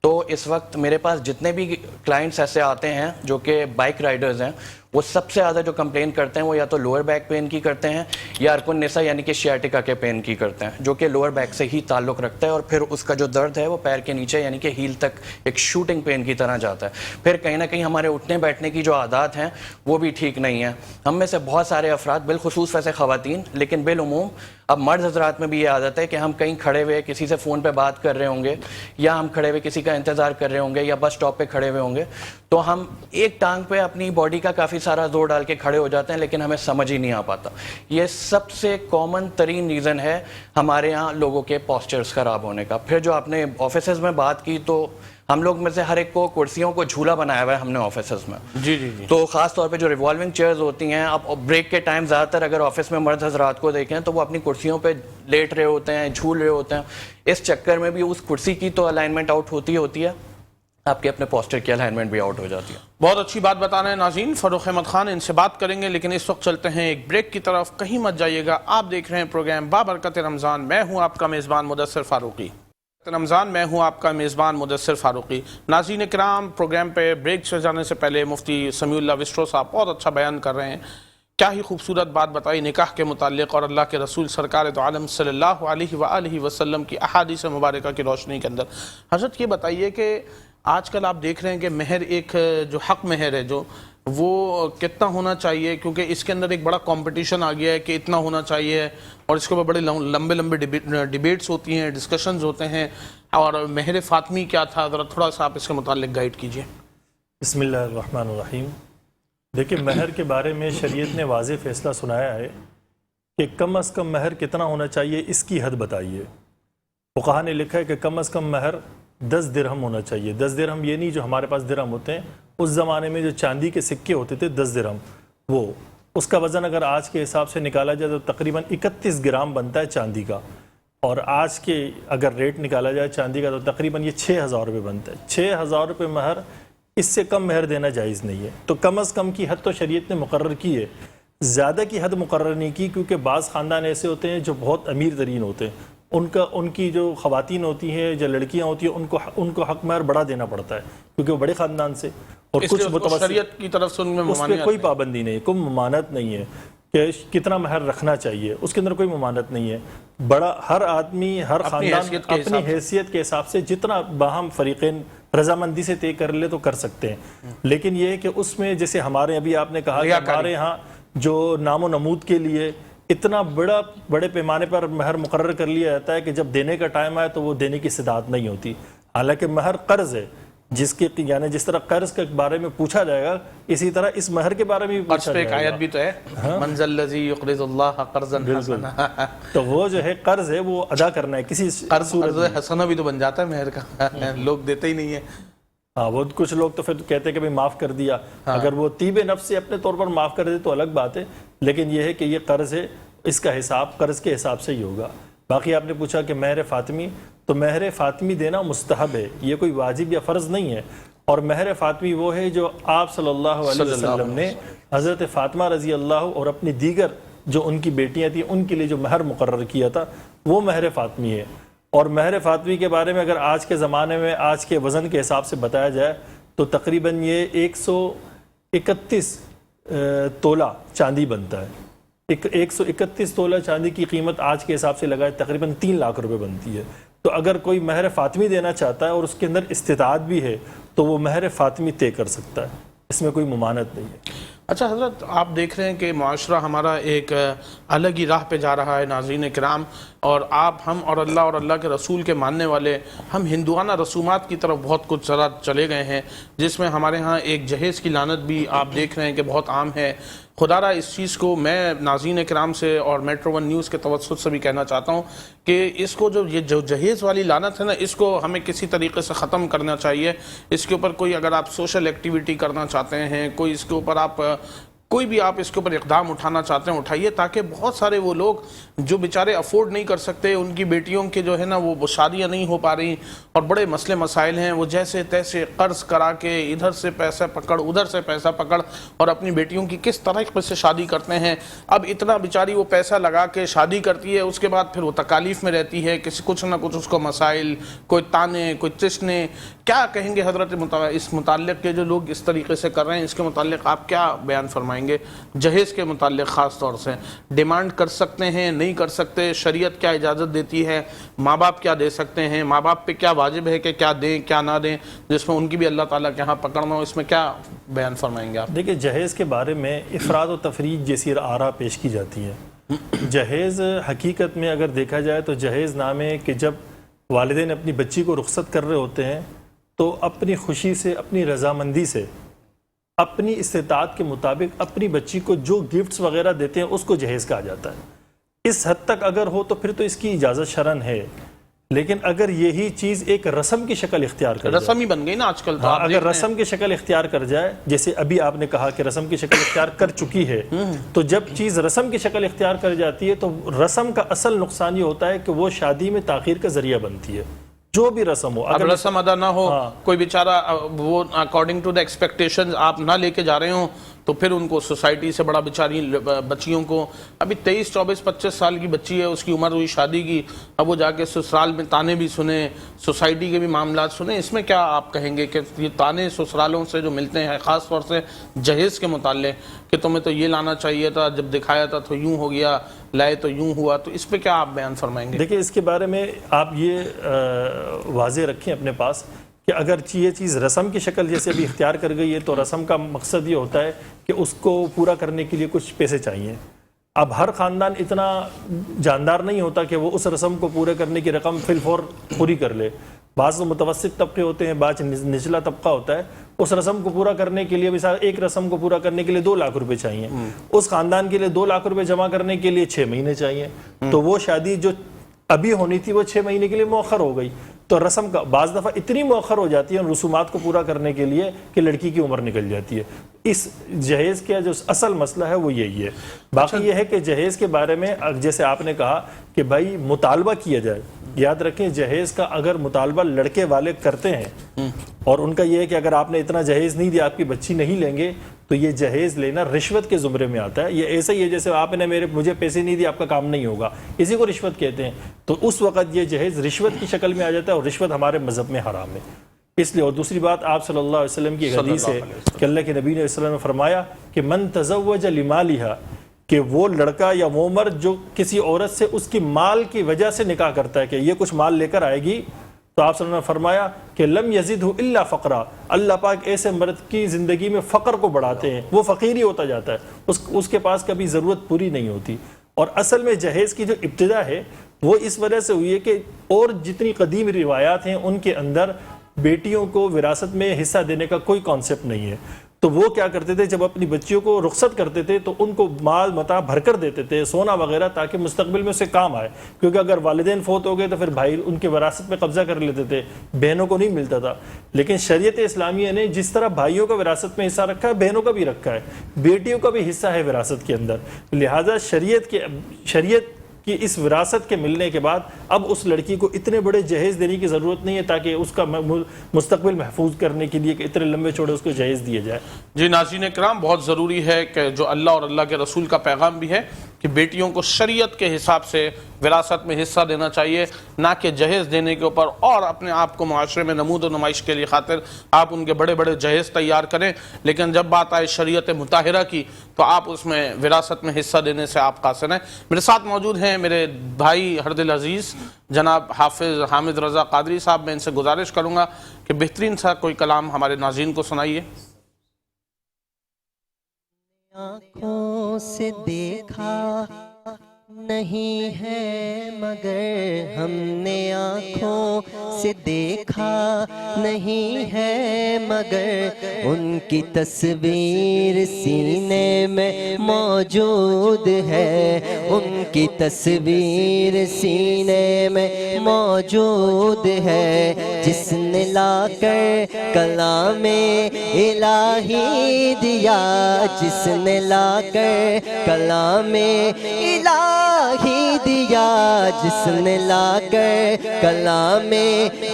تو اس وقت میرے پاس جتنے بھی کلائنٹس ایسے آتے ہیں جو کہ بائک رائڈرز ہیں, وہ سب سے زیادہ جو کمپلین کرتے ہیں وہ یا تو لوور بیک پین کی کرتے ہیں یا ارکن نسا یعنی کہ شیاٹیکا کے پین کی کرتے ہیں, جو کہ لوور بیک سے ہی تعلق رکھتا ہے, اور پھر اس کا جو درد ہے وہ پیر کے نیچے یعنی کہ ہیل تک ایک شوٹنگ پین کی طرح جاتا ہے. پھر کہیں نہ کہیں ہمارے اٹھنے بیٹھنے کی جو عادات ہیں وہ بھی ٹھیک نہیں ہیں. ہم میں سے بہت سارے افراد, بالخصوص ویسے خواتین لیکن بالعموم اب مرد حضرات میں بھی یہ عادت ہے کہ ہم کہیں کھڑے ہوئے کسی سے فون پہ بات کر رہے ہوں گے, یا ہم کھڑے ہوئے کسی کا انتظار کر رہے ہوں گے, یا بس اسٹاپ پہ کھڑے ہوئے ہوں گے, تو ہم ایک ٹانگ پہ اپنی باڈی کا کافی سارا زور ڈال کے کھڑے ہو جاتے ہیں لیکن ہمیں سمجھ ہی نہیں آ پاتا. یہ سب سے کامن ترین ریزن ہے ہمارے یہاں لوگوں کے پوسچرز خراب ہونے کا. پھر جو آپ نے آفیسز میں بات کی, تو ہم لوگ میں سے ہر ایک کو کرسیوں کو جھولا بنایا ہوا ہے ہم نے آفیسز میں. جی جی جی. تو خاص طور پہ جو ریوالونگ چیئرز ہوتی ہیں, اب بریک کے ٹائم زیادہ تر اگر آفس میں مرد حضرات کو دیکھیں تو وہ اپنی کرسیوں پہ لیٹ رہے ہوتے ہیں, جھول رہے ہوتے ہیں. اس چکر میں بھی اس کرسی کی تو الائنمنٹ آؤٹ ہوتی ہے, آپ کے اپنے پوسچر کی الائنمنٹ بھی آؤٹ ہو جاتی ہے. بہت اچھی بات بتا رہے ہیں ناظرین. فاروق احمد خان ان سے بات کریں گے, لیکن اس وقت چلتے ہیں ایک بریک کی طرف, کہیں مت جائیے گا. آپ دیکھ رہے ہیں پروگرام بابرکت رمضان, میں ہوں آپ کا میزبان مدثر فاروقی. رمضان میں ہوں آپ کا میزبان مدثر فاروقی. ناظرین کرام, پروگرام پہ بریک سے جانے سے پہلے مفتی سمیع اللہ وسٹرو صاحب بہت اچھا بیان کر رہے ہیں. کیا ہی خوبصورت بات بتائی نکاح کے متعلق, اور اللہ کے رسول سرکار دو عالم صلی اللہ علیہ وآلہ وسلم کی احادیث مبارکہ کی روشنی کے اندر. حضرت یہ بتائیے کہ آج کل آپ دیکھ رہے ہیں کہ مہر ایک جو حق مہر ہے جو وہ کتنا ہونا چاہیے, کیونکہ اس کے اندر ایک بڑا کمپٹیشن آ گیا ہے کہ اتنا ہونا چاہیے, اور اس کے اوپر بڑے لمبے ڈیبیٹس ہوتی ہیں, ڈسکشنز ہوتے ہیں. اور مہر فاطمی کیا تھا, ذرا تھوڑا سا آپ اس کے متعلق گائیڈ کیجئے. بسم اللہ الرحمن الرحیم. دیکھیں, مہر کے بارے میں شریعت نے واضح فیصلہ سنایا ہے کہ کم از کم مہر کتنا ہونا چاہیے, اس کی حد بتائیے. فقہا نے لکھا ہے کہ کم از کم مہر 10 درہم ہونا چاہیے. 10 درہم یہ نہیں جو ہمارے پاس درہم ہوتے ہیں, اس زمانے میں جو چاندی کے سکے ہوتے تھے 10 درہم, وہ اس کا وزن اگر آج کے حساب سے نکالا جائے تو تقریباً 31 گرام بنتا ہے چاندی کا. اور آج کے اگر ریٹ نکالا جائے چاندی کا تو تقریباً یہ 6,000 روپے بنتا ہے. 6,000 روپے مہر, اس سے کم مہر دینا جائز نہیں ہے. تو کم از کم کی حد تو شریعت نے مقرر کی ہے, زیادہ کی حد مقرر نہیں کی, کیونکہ بعض خاندان ایسے ہوتے ہیں جو بہت امیر ترین ہوتے ہیں, ان کی جو خواتین ہوتی ہیں جو لڑکیاں ہوتی ہیں ان کو حق مہر بڑا دینا پڑتا ہے, کیونکہ وہ بڑے خاندان سے, اور کچھ متوسط شریعت کی طرف سے ان میں اس پہ کوئی پابندی نہیں ہے, کوئی ممانعت نہیں ہے کہ کتنا مہر رکھنا چاہیے, اس کے اندر کوئی ممانعت نہیں ہے. بڑا ہر آدمی, ہر خاندان اپنی حیثیت کے حساب سے جتنا باہم فریقین رضامندی سے طے کر لے تو کر سکتے ہیں. لیکن یہ ہے کہ اس میں جیسے ہمارے ابھی آپ نے کہا کہ ہمارے ہاں جو نام و نمود کے لیے اتنا بڑے پیمانے پر مہر مقرر کر لیا جاتا ہے کہ جب دینے کا ٹائم آئے تو وہ دینے کی استطاعت نہیں ہوتی. حالانکہ مہر قرض ہے, یعنی جس طرح قرض کے بارے میں پوچھا جائے گا اسی طرح اس مہر کے بارے میں بھی پوچھا جائے گا. ایک آیت بھی تو ہے, من ذا الذی یقرض اللہ قرضا حسنا. تو وہ جو ہے قرض ہے وہ ادا کرنا ہے کسی قرض حسنا بھی تو بن جاتا ہے مہر کا, لوگ دیتے ہی نہیں ہیں. ہاں, وہ کچھ لوگ تو پھر کہتے ہیں کہ بھائی معاف کر دیا, اگر وہ طیب نفس سے اپنے طور پر معاف کر دے تو الگ بات ہے, لیکن یہ ہے کہ یہ قرض ہے, اس کا حساب قرض کے حساب سے ہی ہوگا. باقی آپ نے پوچھا کہ مہر فاطمی, تو مہر فاطمی دینا مستحب ہے, یہ کوئی واجب یا فرض نہیں ہے. اور مہر فاطمی وہ ہے جو آپ صلی اللہ علیہ وسلم نے حضرت فاطمہ رضی اللہ اور اپنی دیگر جو ان کی بیٹیاں تھیں ان کے لیے جو مہر مقرر کیا تھا وہ مہر فاطمی ہے. اور مہر فاطمی کے بارے میں اگر آج کے زمانے میں آج کے وزن کے حساب سے بتایا جائے تو تقریباً یہ 131 تولہ چاندی بنتا ہے. 131 تولہ چاندی کی قیمت آج کے حساب سے لگائے تقریباً 3 لاکھ روپے بنتی ہے. تو اگر کوئی مہر فاطمی دینا چاہتا ہے اور اس کے اندر استطاعت بھی ہے تو وہ مہر فاطمی طے کر سکتا ہے، اس میں کوئی ممانعت نہیں ہے۔ اچھا حضرت، آپ دیکھ رہے ہیں کہ معاشرہ ہمارا ایک الگ ہی راہ پہ جا رہا ہے ناظرین کرام، اور آپ، ہم اور اللہ کے رسول کے ماننے والے، ہم ہندوانہ رسومات کی طرف بہت کچھ ذرا چلے گئے ہیں، جس میں ہمارے ہاں ایک جہیز کی لعنت بھی آپ دیکھ رہے ہیں کہ بہت عام ہے۔ خدا را اس چیز کو میں ناظرین کرام سے اور میٹرو ون نیوز کے توسط سے بھی کہنا چاہتا ہوں کہ اس کو جو جہیز والی لعنت ہے نا، اس کو ہمیں کسی طریقے سے ختم کرنا چاہیے۔ اس کے اوپر کوئی اگر آپ سوشل ایکٹیویٹی کرنا چاہتے ہیں، کوئی اس کے اوپر آپ کوئی بھی آپ اس کے اوپر اقدام اٹھانا چاہتے ہیں اٹھائیے، تاکہ بہت سارے وہ لوگ جو بیچارے افورڈ نہیں کر سکتے، ان کی بیٹیوں کے جو ہے نا وہ شادیاں نہیں ہو پا رہی اور بڑے مسئلے مسائل ہیں، وہ جیسے تیسے قرض کرا کے ادھر سے پیسہ پکڑ ادھر سے پیسہ پکڑ اور اپنی بیٹیوں کی کس طرح سے شادی کرتے ہیں۔ اب اتنا بیچاری وہ پیسہ لگا کے شادی کرتی ہے، اس کے بعد پھر وہ تکالیف میں رہتی ہے، کچھ نہ کچھ اس کو مسائل، کوئی تانے، کوئی تشنے۔ کیا کہیں گے حضرت اس متعلق کے جو لوگ اس طریقے سے کر رہے ہیں، اس کے متعلق آپ کیا بیان فرمائیں گے؟ جہیز کے متعلق خاص طور سے ڈیمانڈ کر سکتے ہیں، نہیں کر سکتے؟ شریعت کیا اجازت دیتی ہے؟ ماں باپ کیا دے سکتے ہیں؟ ماں باپ پہ کیا واجب ہے کہ کیا دیں کیا نہ دیں، جس میں ان کی بھی اللہ تعالیٰ کے ہاں پکڑنا ہو؟ اس میں کیا بیان فرمائیں گے آپ؟ دیکھیں، جہیز کے بارے میں افراد و تفریق جیسی آراء پیش کی جاتی ہیں۔ جہیز حقیقت میں اگر دیکھا جائے تو جہیز نام ہے کہ جب والدین اپنی بچی کو رخصت کر رہے ہوتے ہیں تو اپنی خوشی سے، اپنی رضامندی سے، اپنی استطاعت کے مطابق اپنی بچی کو جو گفٹس وغیرہ دیتے ہیں اس کو جہیز کہا جاتا ہے۔ اس حد تک اگر ہو تو پھر تو اس کی اجازت شرعن ہے، لیکن اگر یہی چیز ایک رسم کی شکل اختیار کر جائے، رسم ہی بن گئی نا آج کل تو، اگر رسم کی شکل اختیار کر جائے، جیسے ابھی آپ نے کہا کہ رسم کی شکل اختیار کر چکی ہے، تو جب چیز رسم کی شکل اختیار کر جاتی ہے تو رسم کا اصل نقصان یہ ہوتا ہے کہ وہ شادی میں تاخیر کا ذریعہ بنتی ہے۔ جو بھی رسم ہو، اگر رسم ادا نہ ہو، کوئی بیچارہ وہ اکارڈنگ ٹو دا ایکسپیکٹیشن آپ نہ لے کے جا رہے ہوں، تو پھر ان کو سوسائٹی سے بڑا بیچاری بچیوں کو، ابھی 23 24 25 سال کی بچی ہے، اس کی عمر ہوئی شادی کی، اب وہ جا کے سسرال میں تانے بھی سنیں، سوسائٹی کے بھی معاملات سنیں۔ اس میں کیا آپ کہیں گے کہ یہ تانے سسرالوں سے جو ملتے ہیں، خاص طور سے جہیز کے متعلق، کہ تمہیں تو یہ لانا چاہیے تھا، جب دکھایا تھا تو یوں ہو گیا، لائے تو یوں ہوا، تو اس پہ کیا آپ بیان فرمائیں گے؟ دیکھیں، اس کے بارے میں آپ یہ واضح رکھیں اپنے پاس کہ اگر یہ چیز رسم کی شکل جیسے ابھی اختیار کر گئی ہے تو رسم کا مقصد یہ ہوتا ہے کہ اس کو پورا کرنے کے لیے کچھ پیسے چاہیے۔ اب ہر خاندان اتنا جاندار نہیں ہوتا کہ وہ اس رسم کو پورے کرنے کی رقم فی الفور پوری کر لے۔ بعض متوسط طبقے ہوتے ہیں، بعض نچلا طبقہ ہوتا ہے، اس رسم کو پورا کرنے کے لیے، مثال ایک رسم کو پورا کرنے کے لیے 2 لاکھ روپے چاہیے، اس خاندان کے لیے 2 لاکھ روپے جمع کرنے کے لیے 6 مہینے چاہیے، تو وہ شادی جو ابھی ہونی تھی وہ 6 مہینے کے لیے مؤخر ہو گئی۔ تو رسم کا بعض دفعہ اتنی مؤخر ہو جاتی ہے ان رسومات کو پورا کرنے کے لیے کہ لڑکی کی عمر نکل جاتی ہے۔ اس جہیز کا جو اصل مسئلہ ہے وہ یہی ہے۔ باقی یہ ہے کہ جہیز کے بارے میں جیسے آپ نے کہا کہ بھائی مطالبہ کیا جائے، یاد رکھیں جہیز کا اگر مطالبہ لڑکے والے کرتے ہیں اور ان کا یہ ہے کہ اگر آپ نے اتنا جہیز نہیں دیا آپ کی بچی نہیں لیں گے، تو یہ جہیز لینا رشوت کے زمرے میں آتا ہے۔ یہ ایسا ہی ہے جیسے آپ نے مجھے پیسے نہیں دیے، آپ کا کام نہیں ہوگا، اسی کو رشوت کہتے ہیں۔ تو اس وقت یہ جہیز رشوت کی شکل میں آ جاتا ہے، اور رشوت ہمارے مذہب میں حرام ہے۔ اس لیے، اور دوسری بات آپ صلی اللہ علیہ وسلم کی حدیث ہے کہ اللہ کے نبی نے وسلم نے فرمایا کہ من تزوج لمالها، کہ وہ لڑکا یا وہ مرد جو کسی عورت سے اس کی مال کی وجہ سے نکاح کرتا ہے کہ یہ کچھ مال لے کر آئے گی، تو آپ صلی اللہ علیہ وسلم نے فرمایا کہ لم یزدہ الا فقرا، اللہ پاک ایسے مرد کی زندگی میں فقر کو بڑھاتے ہیں، وہ فقیر ہی ہوتا جاتا ہے، اس کے پاس کبھی ضرورت پوری نہیں ہوتی۔ اور اصل میں جہیز کی جو ابتدا ہے وہ اس وجہ سے ہوئی ہے کہ اور جتنی قدیم روایات ہیں ان کے اندر بیٹیوں کو وراثت میں حصہ دینے کا کوئی کانسیپٹ نہیں ہے۔ تو وہ کیا کرتے تھے، جب اپنی بچیوں کو رخصت کرتے تھے تو ان کو مال متاع بھر کر دیتے تھے، سونا وغیرہ، تاکہ مستقبل میں اسے کام آئے، کیونکہ اگر والدین فوت ہو گئے تو پھر بھائی ان کے وراثت میں قبضہ کر لیتے تھے، بہنوں کو نہیں ملتا تھا۔ لیکن شریعت اسلامیہ نے جس طرح بھائیوں کا وراثت میں حصہ رکھا ہے، بہنوں کا بھی رکھا ہے، بیٹیوں کا بھی حصہ ہے وراثت کے اندر، لہٰذا شریعت کہ اس وراثت کے ملنے کے بعد اب اس لڑکی کو اتنے بڑے جہیز دینے کی ضرورت نہیں ہے تاکہ اس کا مستقبل محفوظ کرنے کے لیے کہ اتنے لمبے چوڑے اس کو جہیز دیے جائے۔ جی ناظرین کرام، بہت ضروری ہے کہ جو اللہ اور اللہ کے رسول کا پیغام بھی ہے کہ بیٹیوں کو شریعت کے حساب سے وراثت میں حصہ دینا چاہیے، نہ کہ جہیز دینے کے اوپر، اور اپنے آپ کو معاشرے میں نمود و نمائش کے لیے خاطر آپ ان کے بڑے بڑے جہیز تیار کریں، لیکن جب بات آئے شریعت مطہرہ کی تو آپ اس میں وراثت میں حصہ دینے سے آپ قاصر ہیں۔ میرے ساتھ موجود ہیں میرے بھائی ہر دل عزیز جناب حافظ حامد رضا قادری صاحب، میں ان سے گزارش کروں گا کہ بہترین سا کوئی کلام ہمارے ناظرین کو سنائیے۔ آنکھوں سے دیکھا نہیں ہے مگر ہم نے آنکھوں سے دیکھا نہیں ہے مگر ان کی تصویر سینے میں موجود ہے، ان کی تصویر سینے میں موجود ہے، جس نے لا کر کلام الہی دیا، جس نے لا کر کلام الہی دیا، جس نے لا کر کلام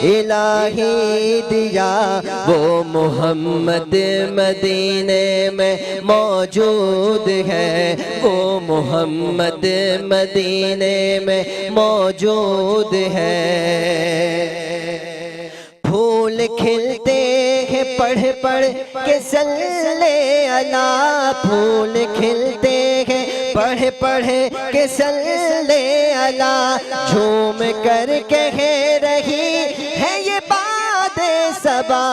الہی دیا، وہ محمد مدینے میں موجود ہے، وہ محمد مدینے میں موجود ہے۔ پھول کھلتے ہیں پڑھ پڑھ کے صلی علی، پھول کھلتے ہیں پڑھ پڑھ کے صلی علی، جھوم کر کہہ رہی ہے یہ باد صبا،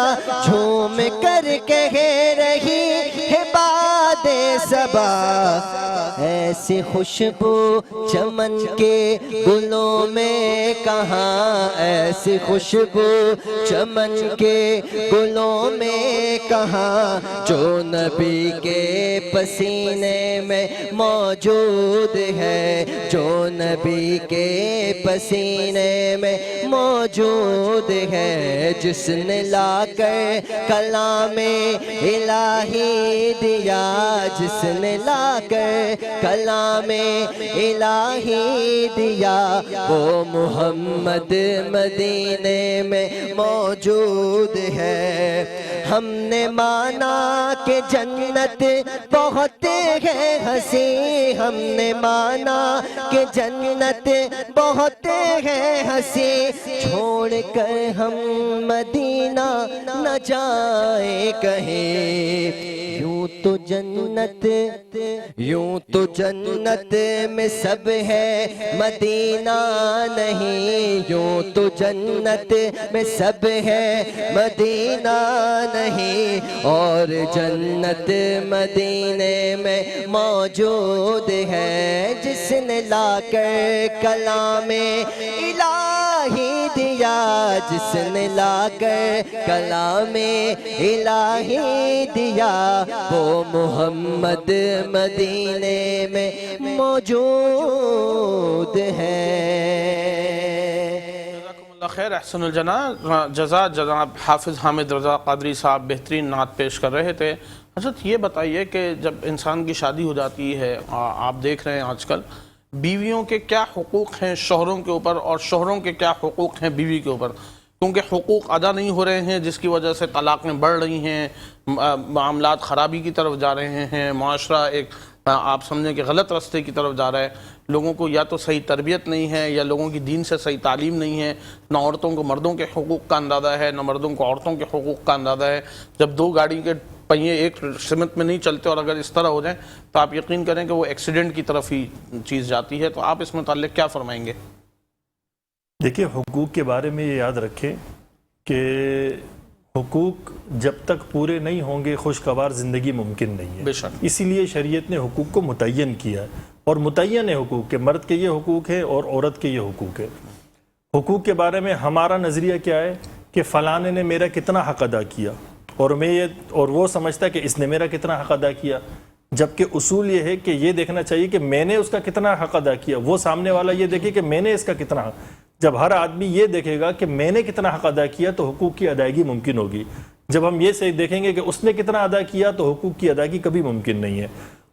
جھوم کر کہہ رہی ہے باد صبا، ایسی خوشبو چمن کے گلوں میں کہاں، ایسی خوشبو چمن کے گلوں میں کہاں، جو نبی کے پسینے میں موجود ہے، جو نبی کے پسینے میں موجود ہے، جس نے لا کر کلام الہی دیا، جس نے لا کر کلام الہی دیا، وہ محمد مدینے میں موجود ہے۔ ہم نے مانا کہ جنت بہت ہے ہنسی، ہم نے مانا کہ جنت بہت ہے ہنسی، چھوڑ کر ہم مدینہ نہ جائیں کہیں، یوں تو جنت میں سب ہے مدینہ نہیں، یوں تو جنت میں سب ہے مدینہ نہیں، اور جنت مدینے میں موجود ہے، جس نے لا کر کلام الہی دیا، جس نے لا کر کلام الہی دیا، وہ محمد مدینے میں موجود ہے۔ اللہ خیر، احسن الجزا جناب حافظ حامد رضا قادری صاحب بہترین نعت پیش کر رہے تھے۔ حضرت یہ بتائیے کہ جب انسان کی شادی ہو جاتی ہے، آپ دیکھ رہے ہیں آج کل بیویوں کے کیا حقوق ہیں شوہروں کے اوپر، اور شوہروں کے کیا حقوق ہیں بیوی کے اوپر، کیونکہ حقوق ادا نہیں ہو رہے ہیں، جس کی وجہ سے طلاقیں بڑھ رہی ہیں، معاملات خرابی کی طرف جا رہے ہیں، معاشرہ ایک آپ سمجھیں کہ غلط راستے کی طرف جا رہا ہے، لوگوں کو یا تو صحیح تربیت نہیں ہے، یا لوگوں کی دین سے صحیح تعلیم نہیں ہے، نہ عورتوں کو مردوں کے حقوق کا اندازہ ہے، نہ مردوں کو عورتوں کے حقوق کا اندازہ ہے۔ جب دو گاڑی کے پہیے ایک سمت میں نہیں چلتے اور اگر اس طرح ہو جائیں تو آپ یقین کریں کہ وہ ایکسیڈنٹ کی طرف ہی چیز جاتی ہے، تو آپ اس متعلق کیا فرمائیں گے؟ دیکھیے، حقوق کے بارے میں یہ یاد رکھیں کہ حقوق جب تک پورے نہیں ہوں گے خوشگوار زندگی ممکن نہیں ہے۔ بے شک۔ اسی لیے شریعت نے حقوق کو متعین کیا ہے، اور متعین حقوق کہ مرد کے یہ حقوق ہیں اور عورت کے یہ حقوق ہے۔ حقوق کے بارے میں ہمارا نظریہ کیا ہے کہ فلاں نے میرا کتنا حق ادا کیا، اور وہ سمجھتا ہے کہ اس نے میرا کتنا حق ادا کیا، جبکہ اصول یہ ہے کہ یہ دیکھنا چاہیے کہ میں نے اس کا کتنا حق ادا کیا، وہ سامنے والا یہ دیکھے کہ میں نے اس کا کتنا حق۔ جب ہر آدمی یہ دیکھے گا کہ میں نے کتنا حق ادا کیا تو حقوق کی ادائیگی ممکن ہوگی۔ جب ہم یہ صحیح دیکھیں گے کہ اس نے کتنا ادا کیا تو حقوق کی ادائیگی کبھی ممکن نہیں ہے۔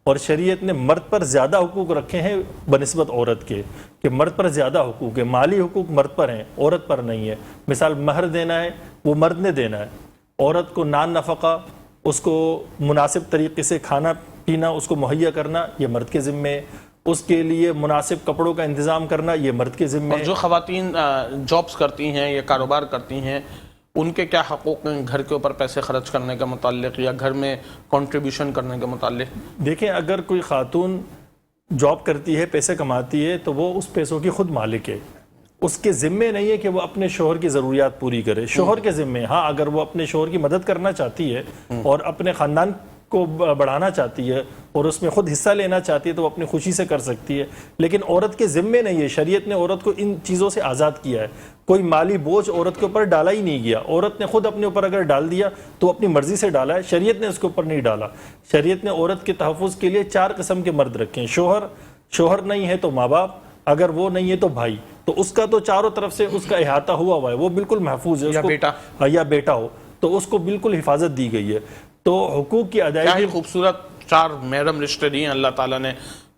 اور شریعت نے مرد پر زیادہ حقوق رکھے ہیں بنسبت عورت کے، کہ مرد پر زیادہ حقوق ہے، مالی حقوق مرد پر ہیں، عورت پر نہیں ہے۔ مثال مہر دینا ہے وہ مرد نے دینا ہے، عورت کو نان نفقہ، اس کو مناسب طریقے سے کھانا پینا اس کو مہیا کرنا، یہ مرد کے ذمے ہے۔ اس کے لیے مناسب کپڑوں کا انتظام کرنا یہ مرد کے ذمہ اور ہے. جو خواتین جابس کرتی ہیں یا کاروبار کرتی ہیں ان کے کیا حقوق ہیں گھر کے اوپر پیسے خرچ کرنے کا متعلق یا گھر میں کنٹریبیوشن کرنے کے متعلق؟ دیکھیں اگر کوئی خاتون جاب کرتی ہے پیسے کماتی ہے تو وہ اس پیسوں کی خود مالک ہے. اس کے ذمے نہیں ہے کہ وہ اپنے شوہر کی ضروریات پوری کرے. شوہر کے ذمے ہاں اگر وہ اپنے شوہر کی مدد کرنا چاہتی ہے اور اپنے خاندان کو بڑھانا چاہتی ہے اور اس میں خود حصہ لینا چاہتی ہے تو وہ اپنی خوشی سے کر سکتی ہے. لیکن عورت کے ذمے نہیں ہے. شریعت نے عورت کو ان چیزوں سے آزاد کیا ہے. کوئی مالی بوجھ عورت کے اوپر ڈالا ہی نہیں گیا. عورت نے خود اپنے اوپر اگر ڈال دیا تو اپنی مرضی سے ڈالا ہے. شریعت نے اس کے اوپر نہیں ڈالا. شریعت نے عورت کے تحفظ کے لیے 4 قسم کے مرد رکھے ہیں. شوہر نہیں ہے تو ماں باپ, اگر وہ نہیں ہے تو بھائی. تو اس کا تو چاروں طرف سے اس کا احاطہ ہوا ہے, وہ بالکل محفوظ ہے. یا بیٹا ہو تو اس کو بالکل حفاظت دی گئی ہے. تو حقوق کی ادائیگی. کیا ہی خوبصورت 4 محرم رشتے دیے اللہ تعالیٰ نے.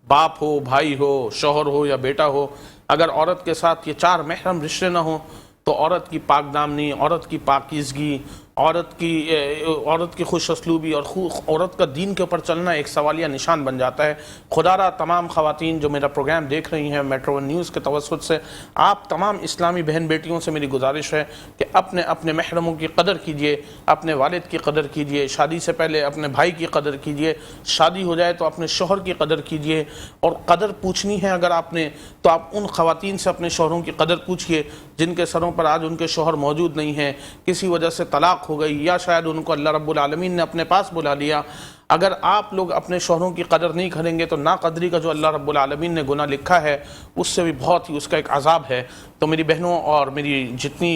باپ ہو, بھائی ہو, شوہر ہو یا بیٹا ہو. اگر عورت کے ساتھ یہ 4 محرم رشتے نہ ہوں تو عورت کی پاک دامنی, عورت کی پاکیزگی, عورت کی خوش اسلوبی اور عورت کا دین کے اوپر چلنا ایک سوالیہ نشان بن جاتا ہے. خدا را تمام خواتین جو میرا پروگرام دیکھ رہی ہیں میٹرو ون نیوز کے توسط سے, آپ تمام اسلامی بہن بیٹیوں سے میری گزارش ہے کہ اپنے محرموں کی قدر کیجئے, اپنے والد کی قدر کیجئے, شادی سے پہلے اپنے بھائی کی قدر کیجئے, شادی ہو جائے تو اپنے شوہر کی قدر کیجئے. اور قدر پوچھنی ہے اگر آپ نے تو آپ ان خواتین سے اپنے شوہروں کی قدر پوچھئے جن کے سروں پر آج ان کے شوہر موجود نہیں ہیں, کسی وجہ سے طلاق ہو گئی یا شاید ان کو اللہ رب العالمین نے اپنے پاس بلا لیا. اگر آپ لوگ اپنے شوہروں کی قدر نہیں کریں گے تو ناقدری کا جو اللہ رب العالمین نے گناہ لکھا ہے اس سے بھی بہت ہی اس کا ایک عذاب ہے. تو میری بہنوں اور میری جتنی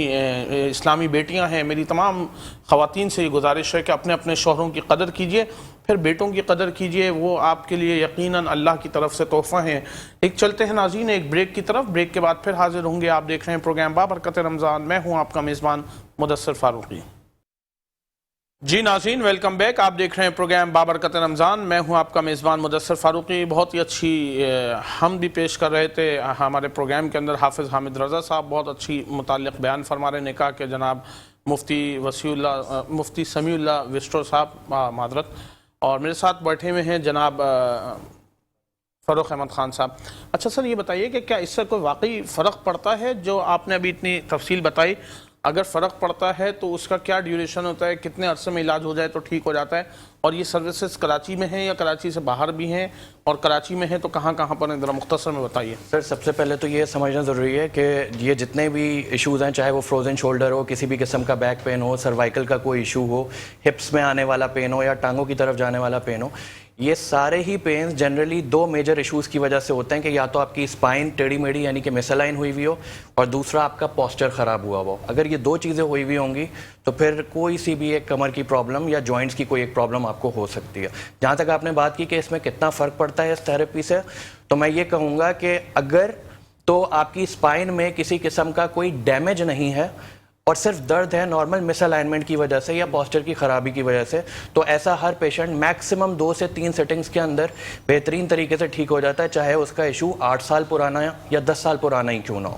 اسلامی بیٹیاں ہیں, میری تمام خواتین سے یہ گزارش ہے کہ اپنے شوہروں کی قدر کیجئے, پھر بیٹوں کی قدر کیجئے. وہ آپ کے لیے یقیناً اللہ کی طرف سے تحفہ ہیں. ایک چلتے ہیں ناظرین ایک بریک کی طرف. بریک کے بعد پھر حاضر ہوں گے. آپ دیکھ رہے ہیں پروگرام بابرکت رمضان. میں ہوں آپ کا میزبان مدثر فاروقی. جی ناظرین ویلکم بیک. آپ دیکھ رہے ہیں پروگرام بابرکت رمضان. میں ہوں آپ کا میزبان مدثر فاروقی. بہت ہی اچھی ہم بھی پیش کر رہے تھے ہمارے پروگرام کے اندر. حافظ حامد رضا صاحب بہت اچھی متعلق بیان فرما رہے نکاح کے. جناب مفتی سمیع اللہ وسٹر صاحب معذرت, اور میرے ساتھ بیٹھے ہوئے ہیں جناب فروخ احمد خان صاحب. اچھا سر یہ بتائیے کہ کیا اس سے کوئی واقعی فرق پڑتا ہے جو آپ نے ابھی اتنی تفصیل بتائی؟ اگر فرق پڑتا ہے تو اس کا کیا ڈیوریشن ہوتا ہے, کتنے عرصے میں علاج ہو جائے تو ٹھیک ہو جاتا ہے؟ اور یہ سروسز کراچی میں ہیں یا کراچی سے باہر بھی ہیں, اور کراچی میں ہیں تو کہاں کہاں پر ہیں, ذرا مختصر میں بتائیے. سر سب سے پہلے تو یہ سمجھنا ضروری ہے کہ یہ جتنے بھی ایشوز ہیں, چاہے وہ فروزن شولڈر ہو, کسی بھی قسم کا بیک پین ہو, سروائیکل کا کوئی ایشو ہو, ہپس میں آنے والا پین ہو یا ٹانگوں کی طرف جانے والا پین ہو, یہ سارے ہی پینز جنرلی 2 میجر ایشوز کی وجہ سے ہوتے ہیں کہ یا تو آپ کی اسپائن ٹیڑھی میڑھی یعنی کہ مسلائن ہوئی ہوئی ہو, اور دوسرا آپ کا پوسچر خراب ہوا ہو. اگر یہ 2 چیزیں ہوئی ہوئی ہوں گی تو پھر کوئی سی بھی ایک کمر کی پرابلم یا جوائنٹس کی کوئی ایک پرابلم آپ کو ہو سکتی ہے. جہاں تک آپ نے بات کی کہ اس میں کتنا فرق پڑتا ہے اس تھراپی سے, تو میں یہ کہوں گا کہ اگر تو آپ کی اسپائن میں کسی قسم کا کوئی ڈیمیج نہیں ہے اور صرف درد ہے نارمل مس الائنمنٹ کی وجہ سے یا پوسچر کی خرابی کی وجہ سے, تو ایسا ہر پیشنٹ میکسیمم 2 سے 3 سیٹنگز کے اندر بہترین طریقے سے ٹھیک ہو جاتا ہے, چاہے اس کا ایشو 8 سال پرانا یا 10 سال پرانا ہی کیوں نہ ہو.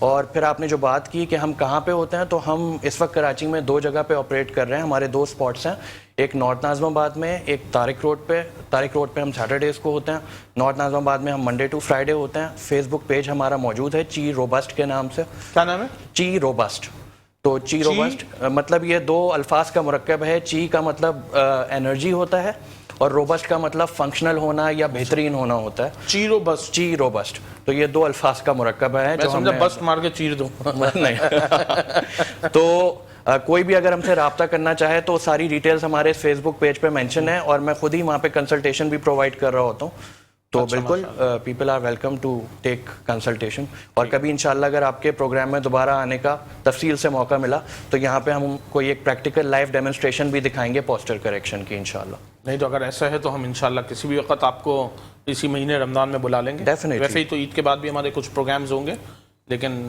اور پھر آپ نے جو بات کی کہ ہم کہاں پہ ہوتے ہیں, تو ہم اس وقت کراچی میں 2 جگہ پہ آپریٹ کر رہے ہیں. ہمارے 2 اسپاٹس ہیں, ایک نارتھ ناظم آباد میں, ایک طارق روڈ پہ ہم سیٹرڈیز کو ہوتے ہیں. نارتھ ناظم آباد میں ہم منڈے ٹو فرائیڈے ہوتے ہیں. فیس بک پیج ہمارا موجود ہے چی روبسٹ کے نام سے. کیا نام ہے؟ چی روبسٹ. تو چی روبسٹ مطلب یہ 2 الفاظ کا مرکب ہے. چی کا مطلب انرجی ہوتا ہے اور روبسٹ کا مطلب فنکشنل ہونا یا بہترین ہونا ہوتا ہے. چی روبسٹ. تو یہ 2 الفاظ کا مرکب ہے جو ہم بس مار کے چیر دو نہیں. تو کوئی بھی اگر ہم سے رابطہ کرنا چاہے تو ساری ڈیٹیلز ہمارے فیس بک پیج پہ مینشن ہے, اور میں خود ہی وہاں پہ کنسلٹیشن بھی پرووائڈ کر رہا ہوتا ہوں. تو بالکل people are welcome to tech consultation. اور کبھی انشاءاللہ اگر آپ کے پروگرام میں دوبارہ آنے کا تفصیل سے موقع ملا تو یہاں پہ ہم کوئی ایک پریکٹیکل لائیو ڈیمونسٹریشن بھی دکھائیں گے پوسچر کریکشن کی انشاءاللہ. نہیں تو اگر ایسا ہے تو ہم انشاءاللہ کسی بھی وقت آپ کو اسی مہینے رمضان میں بلا لیں گے. ویسے ہی تو عید کے بعد بھی ہمارے کچھ پروگرامز ہوں گے, لیکن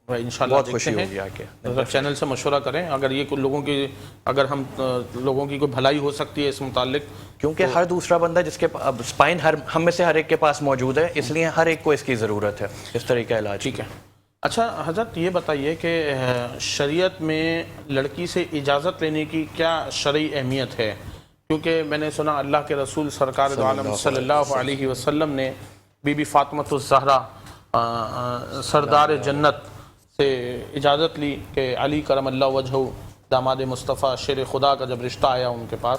انشاءاللہ بہت خوشی ہوگی آ کے. چینل سے مشورہ کریں اگر یہ اگر ہم لوگوں کی کوئی بھلائی ہو سکتی ہے اس متعلق, کیونکہ ہر دوسرا بندہ جس کے اسپائن ہم میں سے ہر ایک کے پاس موجود ہے, اس لیے ہر ایک کو اس کی ضرورت ہے اس طرح کا علاج. ٹھیک ہے. اچھا حضرت یہ بتائیے کہ شریعت میں لڑکی سے اجازت لینے کی کیا شرعی اہمیت ہے؟ کیونکہ میں نے سنا اللہ کے رسول سرکار دو عالم صلی اللہ علیہ وسلم نے بی بی فاطمۃ الزہرا سردار جنت سے اجازت لی کہ علی کرم اللہ وجہہ داماد مصطفیٰ شیر خدا کا جب رشتہ آیا ان کے پاس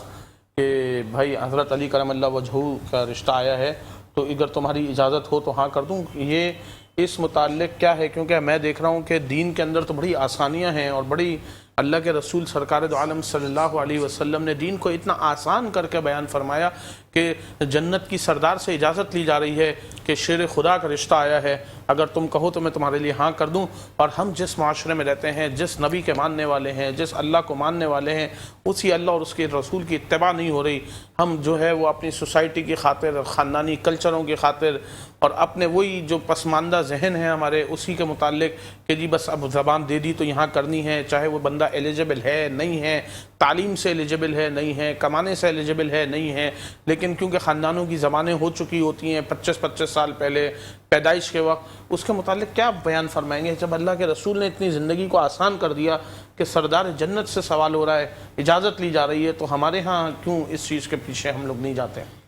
کہ بھائی حضرت علی کرم اللہ وجہہ کا رشتہ آیا ہے تو اگر تمہاری اجازت ہو تو ہاں کر دوں. یہ اس متعلق کیا ہے؟ کیونکہ میں دیکھ رہا ہوں کہ دین کے اندر تو بڑی آسانیاں ہیں اور بڑی اللہ کے رسول سرکار دو عالم صلی اللہ علیہ وسلم نے دین کو اتنا آسان کر کے بیان فرمایا کہ جنت کی سردار سے اجازت لی جا رہی ہے کہ شیر خدا کا رشتہ آیا ہے، اگر تم کہو تو میں تمہارے لیے ہاں کر دوں. اور ہم جس معاشرے میں رہتے ہیں، جس نبی کے ماننے والے ہیں، جس اللہ کو ماننے والے ہیں، اسی اللہ اور اس کے رسول کی اتباع نہیں ہو رہی. ہم جو ہے وہ اپنی سوسائٹی کی خاطر، خاندانی کلچروں کی خاطر اور اپنے وہی جو پسماندہ ذہن ہے ہمارے اسی کے متعلق کہ جی بس اب زبان دے دی تو یہاں کرنی ہے، چاہے وہ بندہ ایلیجبل ہے نہیں ہے، تعلیم سے ایلیجبل ہے نہیں ہے، کمانے سے ایلیجبل ہے نہیں ہے، لیکن کیونکہ خاندانوں کی زبانیں ہو چکی ہوتی ہیں 25 سال پہلے پیدائش کے وقت، اس کے متعلق کیا بیان فرمائیں گے جب اللہ کے رسول نے اتنی زندگی کو آسان کر دیا کہ سردار جنت سے سوال ہو رہا ہے، اجازت لی جا رہی ہے، تو ہمارے ہاں کیوں اس چیز کے پیچھے ہم لوگ نہیں جاتے ہیں؟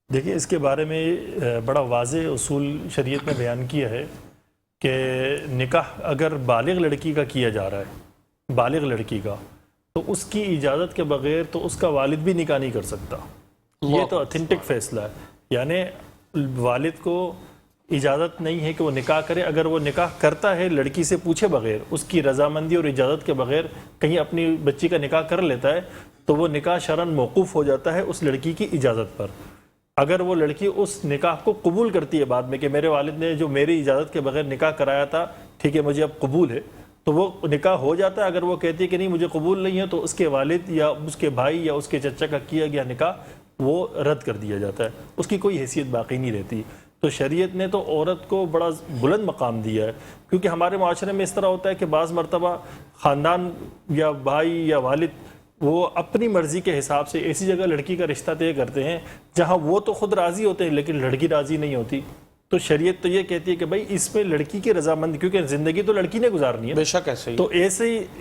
دیکھیے اس کے بارے میں بڑا واضح اصول شریعت میں بیان کیا ہے کہ نکاح اگر بالغ لڑکی کا کیا جا رہا ہے، بالغ لڑکی کا، تو اس کی اجازت کے بغیر تو اس کا والد بھی نکاح نہیں کر سکتا. یہ تو اتھینٹک فیصلہ ہے، یعنی والد کو اجازت نہیں ہے کہ وہ نکاح کرے. اگر وہ نکاح کرتا ہے لڑکی سے پوچھے بغیر، اس کی رضامندی اور اجازت کے بغیر کہیں اپنی بچی کا نکاح کر لیتا ہے تو وہ نکاح شرعاً موقوف ہو جاتا ہے اس لڑکی کی اجازت پر. اگر وہ لڑکی اس نکاح کو قبول کرتی ہے بعد میں کہ میرے والد نے جو میری اجازت کے بغیر نکاح کرایا تھا ٹھیک ہے مجھے اب قبول ہے، تو وہ نکاح ہو جاتا ہے. اگر وہ کہتی ہے کہ نہیں مجھے قبول نہیں ہے تو اس کے والد یا اس کے بھائی یا اس کے چچا کا کیا گیا نکاح وہ رد کر دیا جاتا ہے، اس کی کوئی حیثیت باقی نہیں رہتی. تو شریعت نے تو عورت کو بڑا بلند مقام دیا ہے، کیونکہ ہمارے معاشرے میں اس طرح ہوتا ہے کہ بعض مرتبہ خاندان یا بھائی یا والد وہ اپنی مرضی کے حساب سے ایسی جگہ لڑکی کا رشتہ طے کرتے ہیں جہاں وہ تو خود راضی ہوتے ہیں لیکن لڑکی راضی نہیں ہوتی. تو شریعت تو یہ کہتی ہے کہ بھائی اس میں لڑکی کی رضامندی، کیونکہ زندگی تو لڑکی نے گزارنی ہے، بے شک ایسے ہی، تو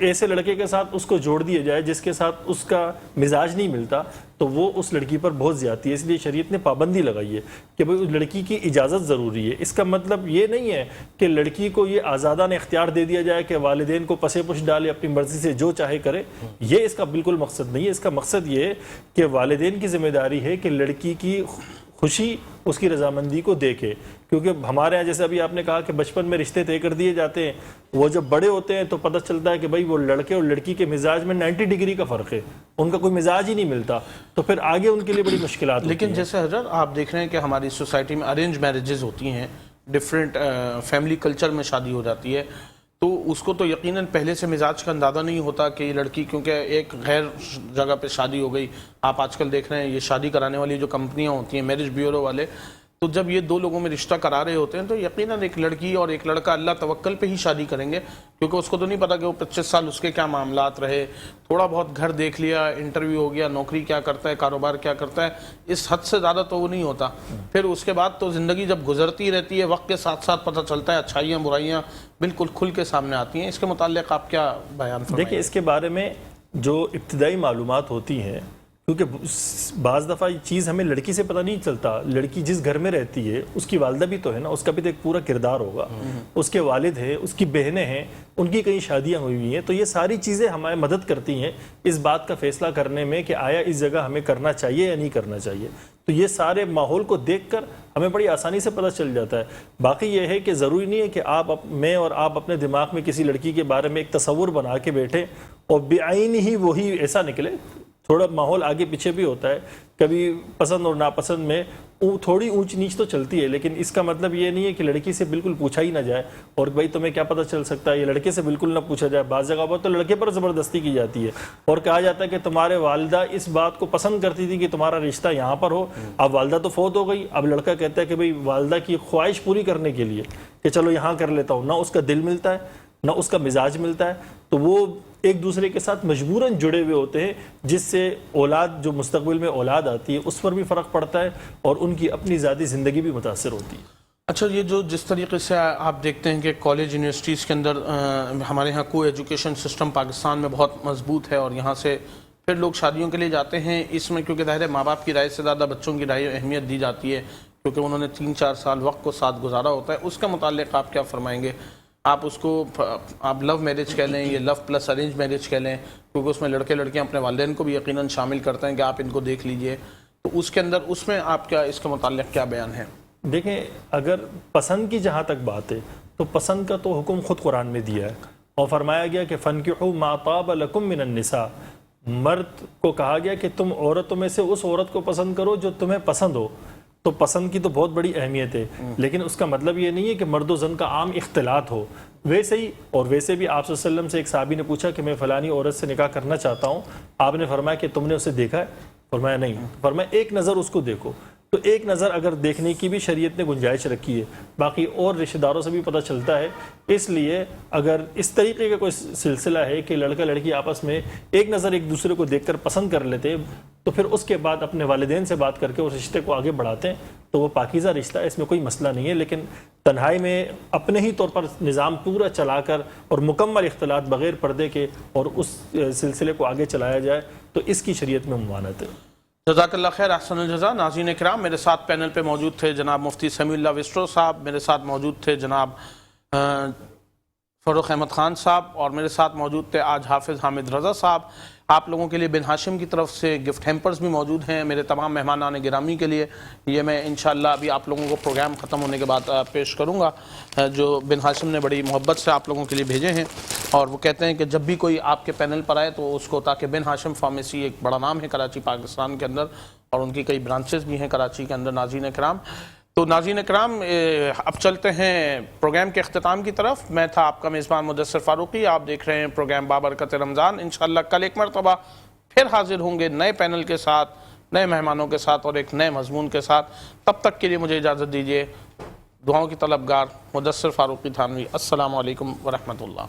ایسے لڑکے کے ساتھ اس کو جوڑ دیا جائے جس کے ساتھ اس کا مزاج نہیں ملتا تو وہ اس لڑکی پر بہت زیادتی ہے. اس لیے شریعت نے پابندی لگائی ہے کہ بھئی اس لڑکی کی اجازت ضروری ہے. اس کا مطلب یہ نہیں ہے کہ لڑکی کو یہ آزادانہ اختیار دے دیا جائے کہ والدین کو پسے پش ڈالے اپنی مرضی سے جو چاہے کرے. یہ اس کا بالکل مقصد نہیں ہے. اس کا مقصد یہ ہے کہ والدین کی ذمہ داری ہے کہ لڑکی کی خوشی اس کی رضامندی کو دیکھے. کیونکہ ہمارے ہاں جیسے ابھی آپ نے کہا کہ بچپن میں رشتے طے کر دیے جاتے ہیں، وہ جب بڑے ہوتے ہیں تو پتہ چلتا ہے کہ بھائی وہ لڑکے اور لڑکی کے مزاج میں 90 ڈگری کا فرق ہے، ان کا کوئی مزاج ہی نہیں ملتا، تو پھر آگے ان کے لیے بڑی مشکلات ہوتی ہیں. لیکن جیسے حضرت آپ دیکھ رہے ہیں کہ ہماری سوسائٹی میں ارینج میرجز ہوتی ہیں، ڈفرینٹ فیملی کلچر میں شادی ہو جاتی ہے، تو اس کو تو یقیناً پہلے سے مزاج کا اندازہ نہیں ہوتا کہ یہ لڑکی کیونکہ ایک غیر جگہ پہ شادی ہو گئی. آپ آج کل دیکھ رہے ہیں یہ شادی کرانے والی جو کمپنیاں ہوتی ہیں، میرج بیورو والے، تو جب یہ دو لوگوں میں رشتہ کرا رہے ہوتے ہیں تو یقیناً ایک لڑکی اور ایک لڑکا اللہ توکل پہ ہی شادی کریں گے، کیونکہ اس کو تو نہیں پتا کہ وہ 25 سال اس کے کیا معاملات رہے. تھوڑا بہت گھر دیکھ لیا، انٹرویو ہو گیا، نوکری کیا کرتا ہے، کاروبار کیا کرتا ہے، اس حد سے زیادہ تو وہ نہیں ہوتا. پھر اس کے بعد تو زندگی جب گزرتی رہتی ہے، وقت کے ساتھ ساتھ پتہ چلتا ہے اچھائیاں برائیاں بالکل کھل کے سامنے آتی ہیں. اس کے متعلق آپ کیا بیان فرمائیں؟ دیکھیں اس کے بارے میں جو ابتدائی معلومات ہوتی ہیں، کیونکہ بعض دفعہ یہ چیز ہمیں لڑکی سے پتہ نہیں چلتا. لڑکی جس گھر میں رہتی ہے اس کی والدہ بھی تو ہے نا، اس کا بھی تو ایک پورا کردار ہوگا، اس کے والد ہیں، اس کی بہنیں ہیں، ان کی کئی شادیاں ہوئی ہوئی ہیں. تو یہ ساری چیزیں ہمیں مدد کرتی ہیں اس بات کا فیصلہ کرنے میں کہ آیا اس جگہ ہمیں کرنا چاہیے یا نہیں کرنا چاہیے. تو یہ سارے ماحول کو دیکھ کر ہمیں بڑی آسانی سے پتہ چل جاتا ہے. باقی یہ ہے کہ ضروری نہیں ہے کہ میں اور آپ اپنے دماغ میں کسی لڑکی کے بارے میں ایک تصور بنا کے بیٹھے اور بعین ہی وہی ایسا نکلے. تھوڑا ماحول آگے پیچھے بھی ہوتا ہے، کبھی پسند اور ناپسند میں تھوڑی اونچ نیچ تو چلتی ہے، لیکن اس کا مطلب یہ نہیں ہے کہ لڑکی سے بالکل پوچھا ہی نہ جائے اور بھائی تمہیں کیا پتہ چل سکتا ہے، یہ لڑکے سے بالکل نہ پوچھا جائے. بعض جگہ پر تو لڑکے پر زبردستی کی جاتی ہے اور کہا جاتا ہے کہ تمہارے والدہ اس بات کو پسند کرتی تھی کہ تمہارا رشتہ یہاں پر ہو، اب والدہ تو فوت ہو گئی، اب لڑکا کہتا ہے کہ بھئی والدہ کی خواہش پوری کرنے کے لیے کہ چلو یہاں کر لیتا ہوں. نہ اس کا دل ملتا ہے نہ اس کا مزاج ملتا ہے، تو وہ ایک دوسرے کے ساتھ مجبوراً جڑے ہوئے ہوتے ہیں، جس سے اولاد جو مستقبل میں اولاد آتی ہے اس پر بھی فرق پڑتا ہے اور ان کی اپنی ذاتی زندگی بھی متاثر ہوتی ہے. اچھا، یہ جو جس طریقے سے آپ دیکھتے ہیں کہ کالج یونیورسٹیز کے اندر ہمارے ہاں کو ایجوکیشن سسٹم پاکستان میں بہت مضبوط ہے اور یہاں سے پھر لوگ شادیوں کے لیے جاتے ہیں، اس میں کیونکہ ظاہر ہے ماں باپ کی رائے سے زیادہ بچوں کی رائے اہمیت دی جاتی ہے کیونکہ انہوں نے 3-4 سال وقت کو ساتھ گزارا ہوتا ہے، اس کے متعلق آپ کیا فرمائیں گے؟ آپ اس کو آپ لو میرج کہہ لیں، یہ لو پلس ارینج میرج کہہ لیں، کیونکہ اس میں لڑکے لڑکیاں اپنے والدین کو بھی یقیناً شامل کرتے ہیں کہ آپ ان کو دیکھ لیجئے، تو اس کے اندر اس میں آپ کیا اس کے متعلق کیا بیان ہے؟ دیکھیں، اگر پسند کی جہاں تک بات ہے تو پسند کا تو حکم خود قرآن میں دیا ہے، اور فرمایا گیا کہ فَانْكِحُوا مَا طَابَ لَكُم مِّنَ النِّسَاءِ، مرد کو کہا گیا کہ تم عورتوں میں سے اس عورت کو پسند کرو جو تمہیں پسند ہو. تو پسند کی تو بہت بڑی اہمیت ہے، لیکن اس کا مطلب یہ نہیں ہے کہ مرد و زن کا عام اختلاط ہو. ویسے ہی اور ویسے بھی آپ صلی اللہ علیہ وسلم سے ایک صحابی نے پوچھا کہ میں فلانی عورت سے نکاح کرنا چاہتا ہوں، آپ نے فرمایا کہ تم نے اسے دیکھا ہے؟ فرمایا نہیں. فرمایا ایک نظر اس کو دیکھو. تو ایک نظر اگر دیکھنے کی بھی شریعت نے گنجائش رکھی ہے، باقی اور رشتہ داروں سے بھی پتہ چلتا ہے. اس لیے اگر اس طریقے کا کوئی سلسلہ ہے کہ لڑکا لڑکی آپس میں ایک نظر ایک دوسرے کو دیکھ کر پسند کر لیتے، تو پھر اس کے بعد اپنے والدین سے بات کر کے اس رشتے کو آگے بڑھاتے ہیں، تو وہ پاکیزہ رشتہ ہے، اس میں کوئی مسئلہ نہیں ہے. لیکن تنہائی میں اپنے ہی طور پر نظام پورا چلا کر اور مکمل اختلاط بغیر پردے کے اور اس سلسلے کو آگے چلایا جائے تو اس کی شریعت میں ممانعت ہے. جزاک اللہ خیر، احسن الجزا. ناظرین اکرام، میرے ساتھ پینل پہ موجود تھے جناب مفتی سمیع اللہ وسٹرو صاحب، میرے ساتھ موجود تھے جناب فروخ احمد خان صاحب، اور میرے ساتھ موجود تھے آج حافظ حامد رضا صاحب. آپ لوگوں کے لیے بن ہاشم کی طرف سے گفٹ ہیمپرز بھی موجود ہیں میرے تمام مہمانان گرامی کے لیے. یہ میں انشاءاللہ ابھی آپ لوگوں کو پروگرام ختم ہونے کے بعد پیش کروں گا، جو بن ہاشم نے بڑی محبت سے آپ لوگوں کے لیے بھیجے ہیں. اور وہ کہتے ہیں کہ جب بھی کوئی آپ کے پینل پر آئے تو اس کو، تاکہ بن ہاشم فارمیسی ایک بڑا نام ہے کراچی پاکستان کے اندر، اور ان کی کئی برانچز بھی ہیں کراچی کے اندر. ناظرین اکرام، تو ناظرین اکرام اب چلتے ہیں پروگرام کے اختتام کی طرف. میں تھا آپ کا میزبان مدثر فاروقی، آپ دیکھ رہے ہیں پروگرام بابرکت رمضان. انشاءاللہ کل ایک مرتبہ پھر حاضر ہوں گے نئے پینل کے ساتھ، نئے مہمانوں کے ساتھ اور ایک نئے مضمون کے ساتھ. تب تک کے لیے مجھے اجازت دیجیے. دعاؤں کی طلبگار مدثر فاروقی تھانوی. السلام علیکم ورحمۃ اللہ.